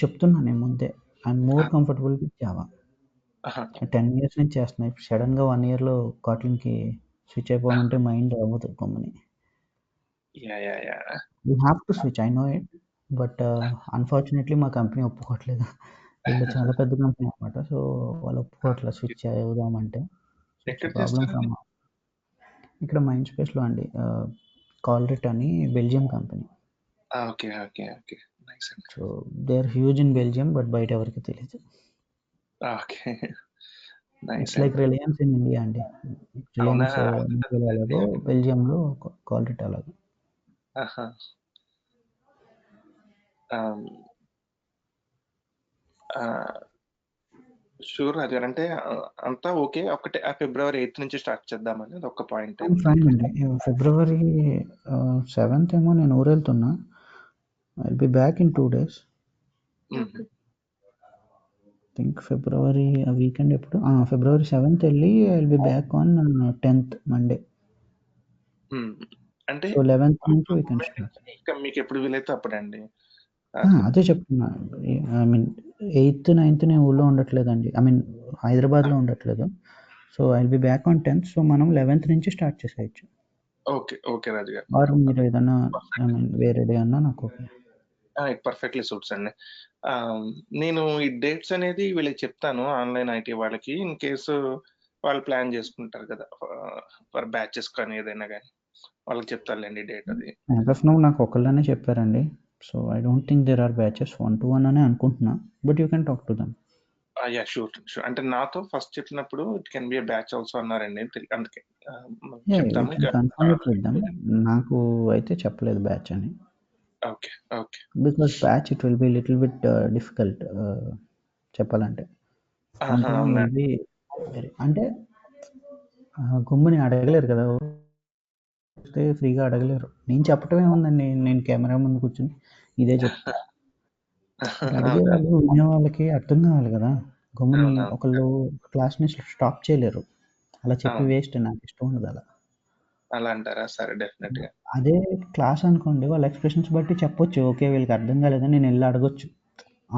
[SPEAKER 2] చెప్తున్నా నేను ముందే, I'm more comfortable with Java. 10 years నుంచి చేస్తున్నా. ఇప్పుడు సడన్గా 1 ఇయర్లో కాట్లిన్కి స్విచ్ అయిపోవాలంటే మైండ్ అవ్వదు గమ్ముని. You have to switch, I know it, but unfortunately మా కంపెనీ ఒప్పుకోవట్లేదు. వీళ్ళు చాలా పెద్ద కంపెనీ అనమాట. సో వాళ్ళు ఒప్పుకోవట్లేదు స్విచ్ అవుదామంటే. ప్రాబ్లమ్ ఫ్రమ్ ఇక్కడ మైండ్ స్పేస్లో అండి, కాల్రిట్ అని Belgium company. So they are huge in Belgium, but బయట ఎవరికి తెలియదు. It's like Reliance in India అండి. రిలయన్స్ అలాగో బెల్జియంలో కాల్రిట్ అలాగో.
[SPEAKER 4] షూర్ అది అంటే అంతా ఓకే. ఒకటే ఫిబ్రవరి 8 నుంచి స్టార్ట్ చేద్దామని అది ఒక పాయింట్.
[SPEAKER 2] ఫైన్ అండి. ఫిబ్రవరి 7th ఏమో నేను ఊరెళ్తున్నా. I will be back in 2 days. Think February weekend ఎప్పుడు, ఫిబ్రవరి 7th వెళ్ళి I will be back on 10th Monday.
[SPEAKER 4] అంటే
[SPEAKER 2] సో 11th నుంచి వీ కెన్ స్టార్ట్.
[SPEAKER 4] మీకు ఎప్పుడు వీలైతే అప్పుడండి.
[SPEAKER 2] అదే చెప్తున్నా. ఐ మీన్ 8th 9th నేను ఊళ్ళో ఉండట్లేదండి, ఐ మీన్ హైదరాబాద్లో ఉండట్లేదు. So I will be back on 10th. So మనం 11th నుంచి స్టార్ట్ చేసేయచ్చు.
[SPEAKER 4] ఓకే రాజు గారు.
[SPEAKER 2] ఆర్ మీరు ఏదన్నా ఐ మీన్ వేరే డే అన్నా నాకు ఓకే.
[SPEAKER 4] ఇట్ పర్ఫెక్ట్లీ సూట్స్ అండి. నేను ఈ డేట్స్ అనేది వీళ్ళకి చెప్తాను, ఆన్లైన్ ఐటీ వాళ్ళకి, ఇన్ కేసు వాళ్ళు ప్లాన్ చేసుకుంటారు కదా ఫర్ బ్యాచెస్ కానీ ఏదైనా కానీ, వాళ్ళకి చెప్తారులేండి డేట్ అది.
[SPEAKER 2] నాకు ఒకళ్ళనే చెప్పారండి. So I don't think there are batches, 1-to-1 అనే అనుకుంటున్నా, but you can talk to them.
[SPEAKER 4] Sure. అంటే నాతో ఫస్ట్ చెప్పినప్పుడు it can be batch also అన్నారండి, అందుకే
[SPEAKER 2] చెప్తాము. నాకు అయితే చెప్పలేదు బ్యాచ్ అని.
[SPEAKER 4] Okay
[SPEAKER 2] because batch it will be little bit difficult చెప్పాలంటే. అంటే గుమ్మని అడగలేరు కదా, ఫ్రీగా అడగలేరు. నేను చెప్పటమే ఉందండి, నేను కెమెరా ముందు కూర్చొని ఇదే చెప్తా. అడిగే వాళ్ళు వినే వాళ్ళకి అర్థం కావాలి కదా. గమ్ముని ఒకళ్ళు క్లాస్ని స్టాప్ చేయలేరు. అలా చెప్పి వేస్ట్, నాకు ఇష్టం ఉండదు
[SPEAKER 4] అలా అంటారా? సరే, డెఫినెట్ గా.
[SPEAKER 2] అదే క్లాస్ అనుకోండి, వాళ్ళ ఎక్స్ప్రెషన్స్ బట్టి చెప్పొచ్చు, ఓకే వీళ్ళకి అర్థం కాలేదని నేను వెళ్ళి అడగొచ్చు.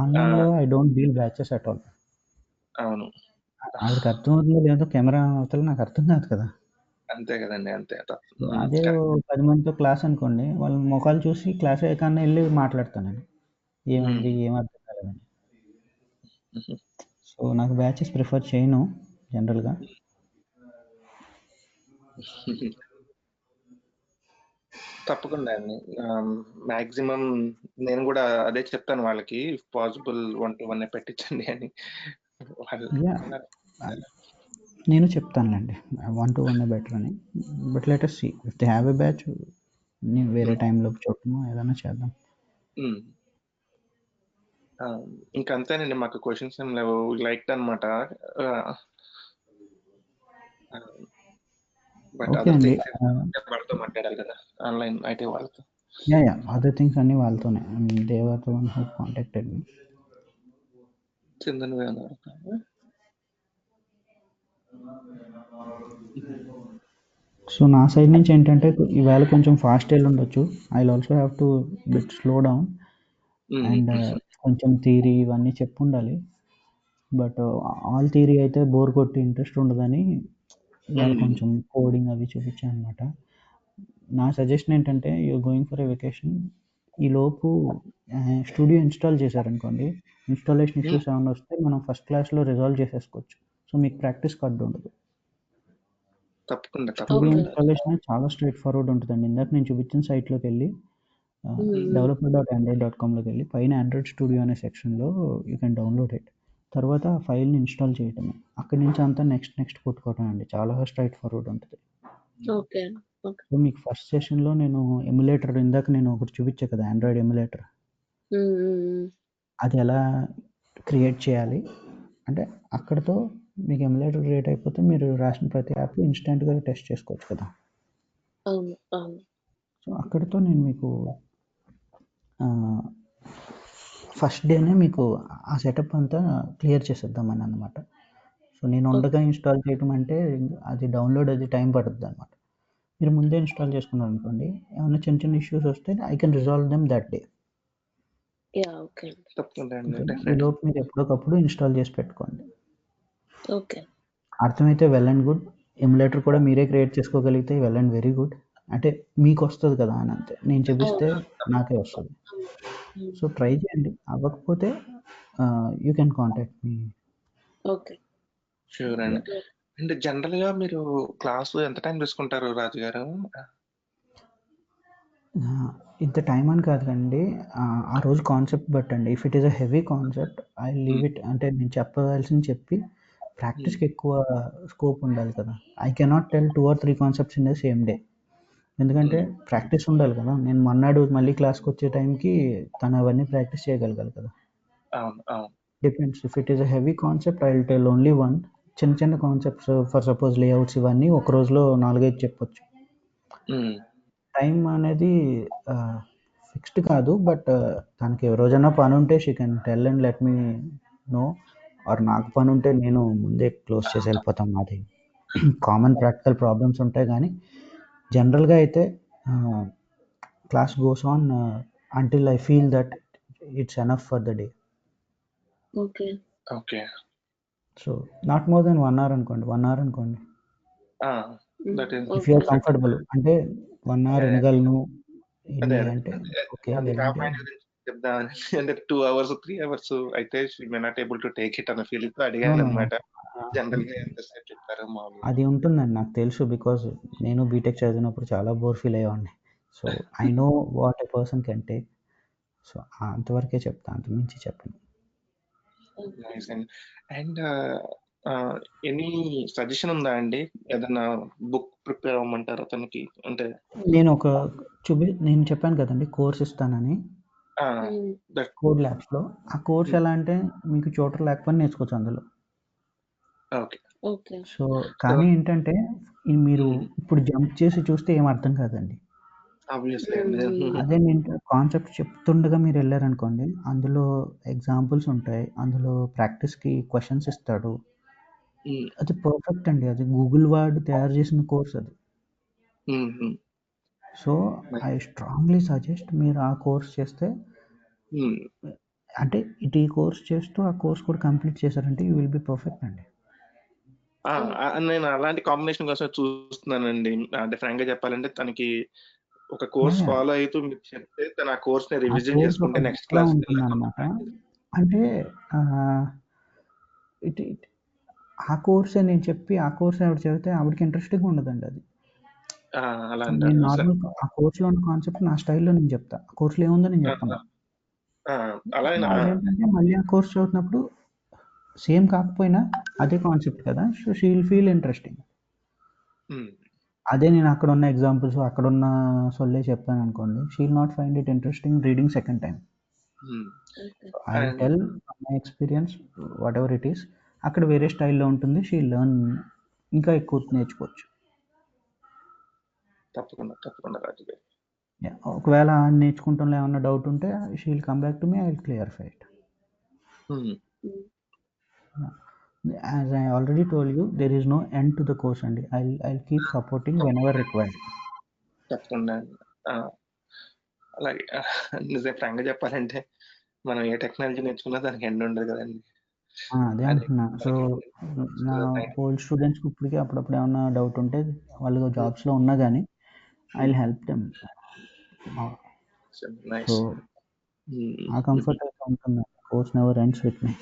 [SPEAKER 2] ఆన్లైన్లో I don't deal batches at all.
[SPEAKER 4] అవును,
[SPEAKER 2] ఆవిడకి అర్థం అవుతుందో లేదో కెమెరా అవతల నాకు అర్థం కాదు కదా.
[SPEAKER 4] అంతే కదండి, అంతే.
[SPEAKER 2] అదే 10 మందితో క్లాస్ అనుకోండి, వాళ్ళ ముఖాలు చూసి క్లాస్ అయ్యాకన్నా వెళ్ళి మాట్లాడతాను నేను, ఏమైంది ఏం అర్థం కాలేదని. సో నాకు బ్యాచెస్ ప్రిఫర్ చేయను జనరల్గా.
[SPEAKER 4] తప్పకుండా అండి. మాక్సిమం నేను కూడా అదే చెప్తాను వాళ్ళకి. ఇఫ్ పాసిబుల్ 1-to-1 పెట్టించండి అని. వాళ్ళు
[SPEAKER 2] యా నేను చెప్తానులేండి 1-to-1 బెటర్ అని. But let us see if they have a batch నేను వేరే టైంలో చూడటము ఏదైనా చేద్దాం.
[SPEAKER 4] ఇంకంతేనండి, మాకు క్వశ్చన్స్ ఏం లేవు. లైక్ అనమాట. బట్
[SPEAKER 2] ఓకే
[SPEAKER 4] అదర్
[SPEAKER 2] అండి.
[SPEAKER 4] థింగ్స్ వాళ్ళతో మాట్లాడాలి కదా, ఆన్లైన్ ఐటీ వాళ్ళతో.
[SPEAKER 2] యా అదర్ థింగ్స్ అన్నీ వాళ్ళతోనే. They were the one who contacted me.
[SPEAKER 4] చిందన్ వేన్నారు.
[SPEAKER 2] సో నా సైడ్ నుంచి ఏంటంటే ఈవేళ కొంచెం ఫాస్ట్ వెళ్ళి ఉండొచ్చు. I will also have to bit slow down and కొంచెం థియరీ ఇవన్నీ చెప్పు ఉండాలి. బట్ ఆల్ థియరీ అయితే బోర్ కొట్టి ఇంట్రెస్ట్ ఉండదని ఇవాళ కొంచెం కోడింగ్ అవి చూపించాను అనమాట. నా సజెషన్ ఏంటంటే you going for a vacation, ఈలోపు స్టూడియో ఇన్స్టాల్ చేశారనుకోండి, ఇన్స్టాలేషన్ ఇష్యూస్ ఏమైనా వస్తే మనం ఫస్ట్ క్లాస్లో రిజాల్వ్ చేసేసుకోవచ్చు. సో మీకు ప్రాక్టీస్ కార్డు ఉండదు.
[SPEAKER 4] తప్పకుండా
[SPEAKER 2] స్టూడియో
[SPEAKER 3] Okay.
[SPEAKER 2] ఇన్స్టాలేషన్ చాలా స్ట్రైట్ ఫార్వర్డ్ ఉంటుందండి. ఇందాక నేను చూపించిన సైట్లోకి వెళ్ళి developer.android.comలోకి వెళ్ళి పైన ఆండ్రాయిడ్ స్టూడియో అనే సెక్షన్లో యూ కెన్ డౌన్లోడ్ ఇట్. తర్వాత ఆ ఫైల్ని ఇన్స్టాల్ చేయటమే. అక్కడి నుంచి అంతా నెక్స్ట్ కొట్టుకోవటం అండి. చాలా స్ట్రైట్ ఫార్వర్డ్ ఉంటుంది.
[SPEAKER 3] Okay. Okay.
[SPEAKER 2] సో మీకు ఫస్ట్ సెషన్లో నేను ఎమ్యులేటర్ ఇందాక నేను ఒకటి చూపించా కదా, ఆండ్రాయిడ్ ఎమ్యులేటర్, అది ఎలా క్రియేట్ చేయాలి అంటే అక్కడితో మీకు ఎమ్యులేటర్ క్రియేట్ అయిపోతే మీరు రాసిన ప్రతి యాప్ ఇన్స్టెంట్గా టెస్ట్ చేసుకోవచ్చు కదా.
[SPEAKER 3] అవును అవును.
[SPEAKER 2] సో అక్కడితో నేను మీకు ఫస్ట్ డేనే మీకు ఆ సెటప్ అంతా క్లియర్ చేసేద్దామని అనమాట. సో నేను ఉండగా ఇన్స్టాల్ చేయటం అంటే అది డౌన్లోడ్ అది టైం పడుతుంది అనమాట. మీరు ముందే ఇన్స్టాల్ చేసుకున్నారు అనుకోండి, ఏమైనా చిన్న చిన్న ఇష్యూస్ వస్తే I can resolve them that day.
[SPEAKER 3] Yeah okay.
[SPEAKER 4] తప్పకుండా అండి,
[SPEAKER 2] ఈ
[SPEAKER 4] డెఫినెట్.
[SPEAKER 2] లోపు మీరు ఎప్పటికప్పుడు ఇన్స్టాల్ చేసి పెట్టుకోండి.
[SPEAKER 3] ఓకే.
[SPEAKER 2] అర్థమైతే వెల్ అండ్ గుడ్. ఎమ్యులేటర్ కూడా మీరే క్రియేట్ చేసుకోగలిగితే వెల్ అండ్ వెరీ గుడ్. అంటే మీకు వస్తుంది కదా అని అంతే. నేను చూపిస్తే నాకే వస్తుంది. సో ట్రై చేయండి. అవ్వకపోతే you can contact me.
[SPEAKER 3] Okay.
[SPEAKER 4] Sure అండి. అండ్ జనరల్గా మీరు క్లాస్ ఎంత టైం తీసుకుంటారు రాజు గారు?
[SPEAKER 2] ఇంత టైం అని కాదు కండి, ఆ రోజు కాన్సెప్ట్ బట్టండి. If it is a heavy concept I leave it. అంటే నేను చెప్పవలసింది చెప్పి ప్రాక్టీస్కి ఎక్కువ స్కోప్ ఉండాలి కదా. I cannot tell 2 or 3 concepts in the same day. ఎందుకంటే ప్రాక్టీస్ ఉండాలి కదా. నేను మన్నాడు మళ్ళీ క్లాస్కి వచ్చే టైంకి తను అవన్నీ ప్రాక్టీస్ చేయగలగాలి కదా.
[SPEAKER 4] అవును అవును.
[SPEAKER 2] Depends. If it is a heavy concept I will tell only one. చిన్న చిన్న కాన్సెప్ట్స్ ఫర్ సపోజ్ లేఅవుట్స్ ఇవన్నీ ఒక రోజులో 4-5 చెప్పొచ్చు. టైం అనేది ఫిక్స్డ్ కాదు. బట్ తనకి ఏ రోజైనా పని ఉంటే she can tell and let me know. Or నాకు పని ఉంటే నేను ముందే క్లోజ్ చేసి వెళ్ళిపోతాం. మాది కామన్ ప్రాక్టికల్ ప్రాబ్లమ్స్ ఉంటాయి కానీ జనరల్గా అయితే class goes on until I feel that it's enough for the day.
[SPEAKER 3] Okay.
[SPEAKER 4] Okay.
[SPEAKER 2] So not more than 1 hour అనుకోండి. 1 hour అనుకోండి. ఇఫ్ యూఆర్ కంఫర్టబుల్ అంటే 1 hour వినగలను
[SPEAKER 4] అదే
[SPEAKER 2] అంటే ఓకే
[SPEAKER 4] అది ఆ
[SPEAKER 2] వెళ్ళండి.
[SPEAKER 4] పాయింట్ గురించి చెప్దామని. అంటే 2 hours 3 hours అయితే she may not able to take it అన్న ఫీలింగ్ తో అడిగాను అనమాట. జనరల్ గా ఎంతసేపు చెప్తారు మామూలుగా?
[SPEAKER 2] అది ఉంటుందండి, నాకు తెలుసు. బికాజ్ నేను బీటెక్ చదివినప్పుడు చాలా బోర్ ఫీల్ అయ్యేవాడిని. So I know what a person can take. So అంతవరకే చెప్తాను, అంతమించి చెప్పను.
[SPEAKER 4] నైస్ అండి. అండ్ ఎనీ సజెషన్ ఉందా అండి? ఏదన్నా బుక్ ప్రిపేర్ అవ్వమంటారా తనకి? అంటే
[SPEAKER 2] నేను చెప్పాను కదండి కోర్స్ ఇస్తానని కోడ్ ల్యాబ్స్లో. ఆ కోర్స్ ఎలా అంటే మీకు ట్యూటర్ లేకపోయినా నేర్చుకోవచ్చు అందులో.
[SPEAKER 4] ఓకే.
[SPEAKER 2] సో కానీ ఏంటంటే మీరు ఇప్పుడు జంప్ చేసి చూస్తే ఏం అర్థం కాదండి.
[SPEAKER 4] ఆబ్వియస్లీ.
[SPEAKER 2] అదే నేను కాన్సెప్ట్ చెప్తుండగా మీరు వెళ్ళారనుకోండి, అందులో ఎగ్జాంపుల్స్ ఉంటాయి, అందులో ప్రాక్టీస్కి క్వశ్చన్స్ ఇస్తాడు. అది పర్ఫెక్ట్ అండి. అది గూగుల్ వాడు తయారు చేసిన కోర్స్ అది. సో ఐ స్ట్రాంగ్లీ సజెస్ట్ మీరు ఆ కోర్స్ చేస్తే, అంటే ఈ కోర్స్ చేస్తూ ఆ కోర్స్ కూడా కంప్లీట్ చేశారంటే యూ విల్ బి పర్ఫెక్ట్ అండి.
[SPEAKER 4] నేను అలాంటి కాంబినేషన్ కోసం చూస్తున్నానండి. అంటే ఫ్రాంక్ గా చెప్పాలంటే తనకి ఒక కోర్స్ ఫాలో అవుతూ మీరు చెప్తే తన ఆ కోర్స్ ని రివిజన్ చేసుకుంటే నెక్స్ట్ క్లాస్
[SPEAKER 2] ఉంటుంది అనమాట. అంటే ఆ కోర్సే నేను చెప్పి ఆ కోర్స్ ఆవిడ చదివితే ఆవిడకి ఇంట్రెస్టింగ్ ఉండదండి. అది
[SPEAKER 4] అలా
[SPEAKER 2] నేను
[SPEAKER 4] అంటారా?
[SPEAKER 2] నార్మల్ ఆ కోర్స్‌లో ఉన్న కాన్సెప్ట్ నా స్టైల్‌లో నేను చెప్తా. కోర్స్‌లో ఏముందో నేను
[SPEAKER 4] ఆ!
[SPEAKER 2] చెప్తున్నా.
[SPEAKER 4] ఆ! అలాగనా?
[SPEAKER 2] వాళ్ళేంటంటే మళ్ళీ ఆ కోర్స్ చదువుతున్నప్పుడు సేమ్ కాకపోయినా అదే కాన్సెప్ట్ కదా! So, she will feel interesting.
[SPEAKER 4] Hmm.
[SPEAKER 2] అదే నేను అక్కడున్న ఎగ్జాంపుల్స్, అక్కడున్న సొల్లే చెప్పాననుకోండి, she will not find it interesting reading second time.
[SPEAKER 4] Hmm.
[SPEAKER 3] Okay.
[SPEAKER 2] I will
[SPEAKER 4] and
[SPEAKER 2] tell from my experience whatever it is. అక్కడ వేరే స్టైల్‌లో ఉంటుంది. షీ విల్ లెర్న్ ఇంకా ఎక్కువ నేర్చుకోవచ్చు.
[SPEAKER 4] తప్పకుండా రాజు గారు.
[SPEAKER 2] యాహ్! ఒకవేళ నేర్చుకుంటంలో ఏమన్నా డౌట్ ఉంటే she will come back to me. I will clarify it.
[SPEAKER 4] Hmm.
[SPEAKER 3] Mm.
[SPEAKER 2] As I already told you, there is no end to the course అండి. I'll keep supporting whenever required.
[SPEAKER 4] తప్పకుండా. ఆ! అలాగే నిజం ఫ్రాంక్‌గా చెప్పాలంటే మనం ఏ టెక్నాలజీ నేర్చుకున్నా దానికి ఎండ్ ఉండదు కదండీ.
[SPEAKER 2] అదే
[SPEAKER 4] అదే
[SPEAKER 2] అంటున్నా. సో,
[SPEAKER 4] మనకి
[SPEAKER 2] నా
[SPEAKER 4] నైట్
[SPEAKER 2] ఓల్డ్ స్టూడెంట్స్‌కి ఇప్పటికి అప్పుడప్పుడు ఏమన్నా డౌట్ ఉంటే వాళ్ళు జాబ్స్‌లో ఉన్నా గానీ I will help them. So,
[SPEAKER 4] nice.
[SPEAKER 2] ఆ కంఫర్ట్ అయితే ఉంటుంది. Course never ends with me.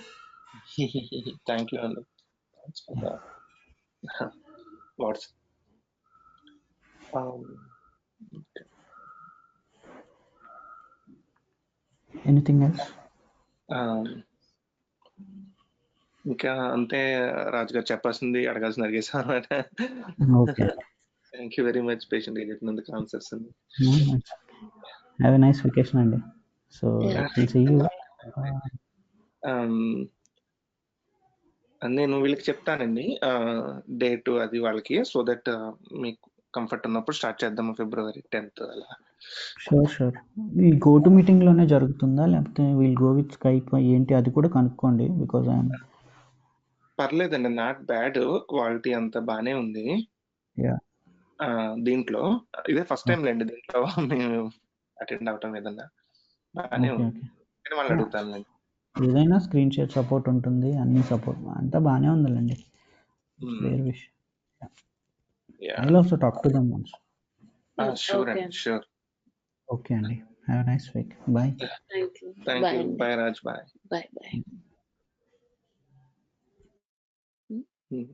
[SPEAKER 4] Thank you అండి. Thanks for the words.
[SPEAKER 2] Anything else?
[SPEAKER 4] ఇంకా అంతే రాజు గారు, చెప్పాల్సింది అడగాల్సింది అడిగేసాం అనమాట.
[SPEAKER 2] Okay.
[SPEAKER 4] Thank you very much పేషెంట్‌గా చెప్పినందుకు ఆన్సర్స్ అన్ని.
[SPEAKER 2] హ్యావ్ ఎ నైస్ వెకేషన్ అండి. So,
[SPEAKER 3] Yeah.
[SPEAKER 2] Will see you.
[SPEAKER 4] నేను వీళ్ళకి చెప్తానండి డేట్ అది వాళ్ళకి, సో దట్ మీకు కంఫర్ట్ ఉన్నప్పుడు స్టార్ట్ చేద్దాము February 10th అలా.
[SPEAKER 2] షూర్. ఈ గో టు మీటింగ్‌లోనే జరుగుతుందా? లేకపోతే విల్ గో విత్ స్కైప్ ఏంటి అది కూడా కనుక్కోండి. బికాజ్ ఐయామ్
[SPEAKER 4] పర్లేదండి, నాట్ బ్యాడ్, క్వాలిటీ అంతా బానే ఉంది.
[SPEAKER 2] యాహ్!
[SPEAKER 4] దీంట్లో ఇదే ఫస్ట్ టైం లేండి దీంట్లో మేము అటెండ్ అవటం ఏదన్నా బానే
[SPEAKER 2] ఓకే.
[SPEAKER 4] ఉంది. నేను వాళ్ళని
[SPEAKER 2] యాహ్!
[SPEAKER 4] అడుగుతానులేండి.
[SPEAKER 2] ఏదైనా స్క్రీన్ షేర్ సపోర్ట్ ఉంటుంది. అన్ని సపోర్ట్ అంతా బానే ఉందిలెండి. It's their wish. I will also talk to them once.
[SPEAKER 4] Sure
[SPEAKER 3] Okay.
[SPEAKER 4] అండి, షూర్.
[SPEAKER 2] ఓకే అండి. Have a nice week. Bye.
[SPEAKER 3] Thank you.
[SPEAKER 4] Thank
[SPEAKER 3] Bye.
[SPEAKER 4] You.
[SPEAKER 3] Andy.
[SPEAKER 4] Bye Raj, bye.
[SPEAKER 3] Bye.
[SPEAKER 4] Hmm.